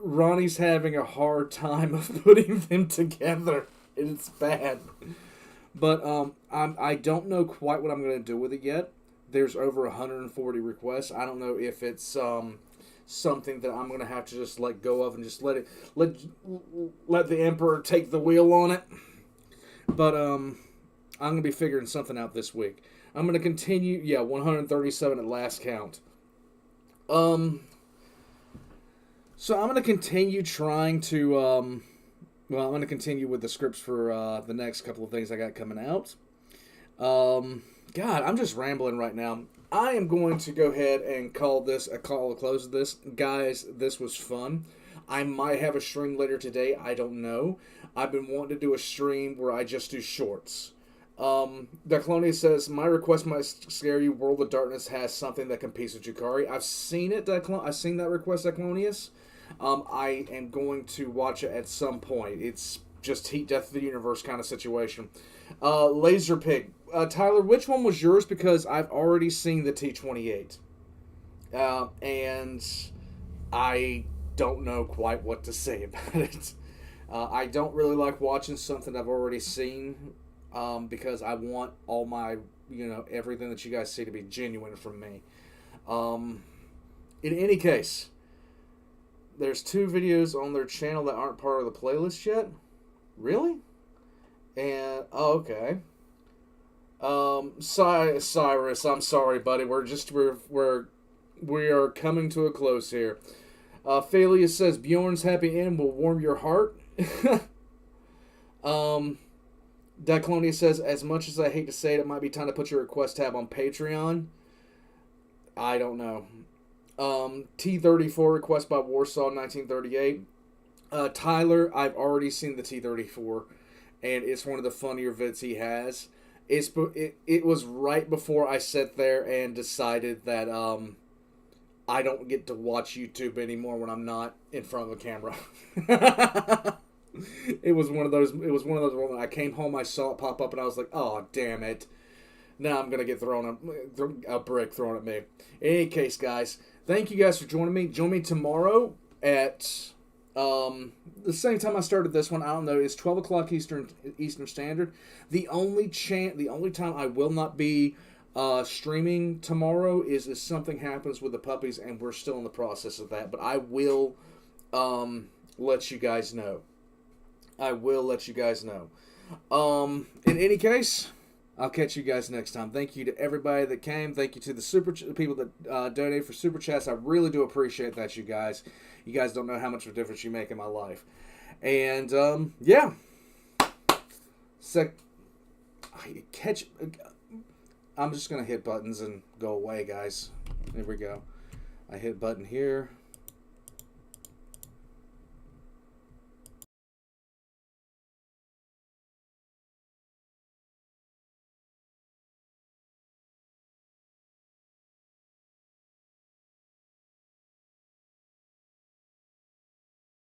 Ronnie's having a hard time of putting them together. It's bad. But I don't know quite what I'm going to do with it yet. There's over 140 requests. I don't know if it's something that I'm going to have to just let go of and just let the Emperor take the wheel on it. But I'm going to be figuring something out this week. I'm going to continue, 137 at last count. So I'm going to continue trying to, I'm going to continue with the scripts for the next couple of things I got coming out. God, I'm just rambling right now. I am going to go ahead and call a close of this. Guys, this was fun. I might have a stream later today. I don't know. I've been wanting to do a stream where I just do shorts. Diclonia says, my request might scare you. World of Darkness has something that competes with Jukari. I've seen it, I've seen that request, Diclonius. I am going to watch it at some point. It's just Heat Death of the Universe kind of situation. Laser Pig. Tyler, which one was yours? Because I've already seen the T-28. And I don't know quite what to say about it. I don't really like watching something I've already seen because I want all my, everything that you guys see to be genuine from me. In any case, there's 2 videos on their channel that aren't part of the playlist yet. Really? And, okay. Cyrus, I'm sorry, buddy. We are coming to a close here. Phalia says, Bjorn's happy end will warm your heart. Diclonia says, as much as I hate to say it, it might be time to put your request tab on Patreon. I don't know. T-34 request by Warsaw 1938. Tyler, I've already seen the T-34, and it's one of the funnier vids he has. It was right before I sat there and decided that I don't get to watch YouTube anymore when I'm not in front of the camera. It was one of those when I came home, I saw it pop up, and I was like, oh, damn it. Now I'm going to get a brick thrown at me. In any case, guys, thank you guys for joining me. Join me tomorrow at the same time I started this one. I don't know. It's 12 o'clock Eastern Standard. The only time I will not be streaming tomorrow is if something happens with the puppies, and we're still in the process of that. But I will let you guys know. I will let you guys know. In any case, I'll catch you guys next time. Thank you to everybody that came. Thank you to the people that donated for super chats. I really do appreciate that, you guys. You guys don't know how much of a difference you make in my life. And yeah, I'm just gonna hit buttons and go away, guys. Here we go. I hit button here.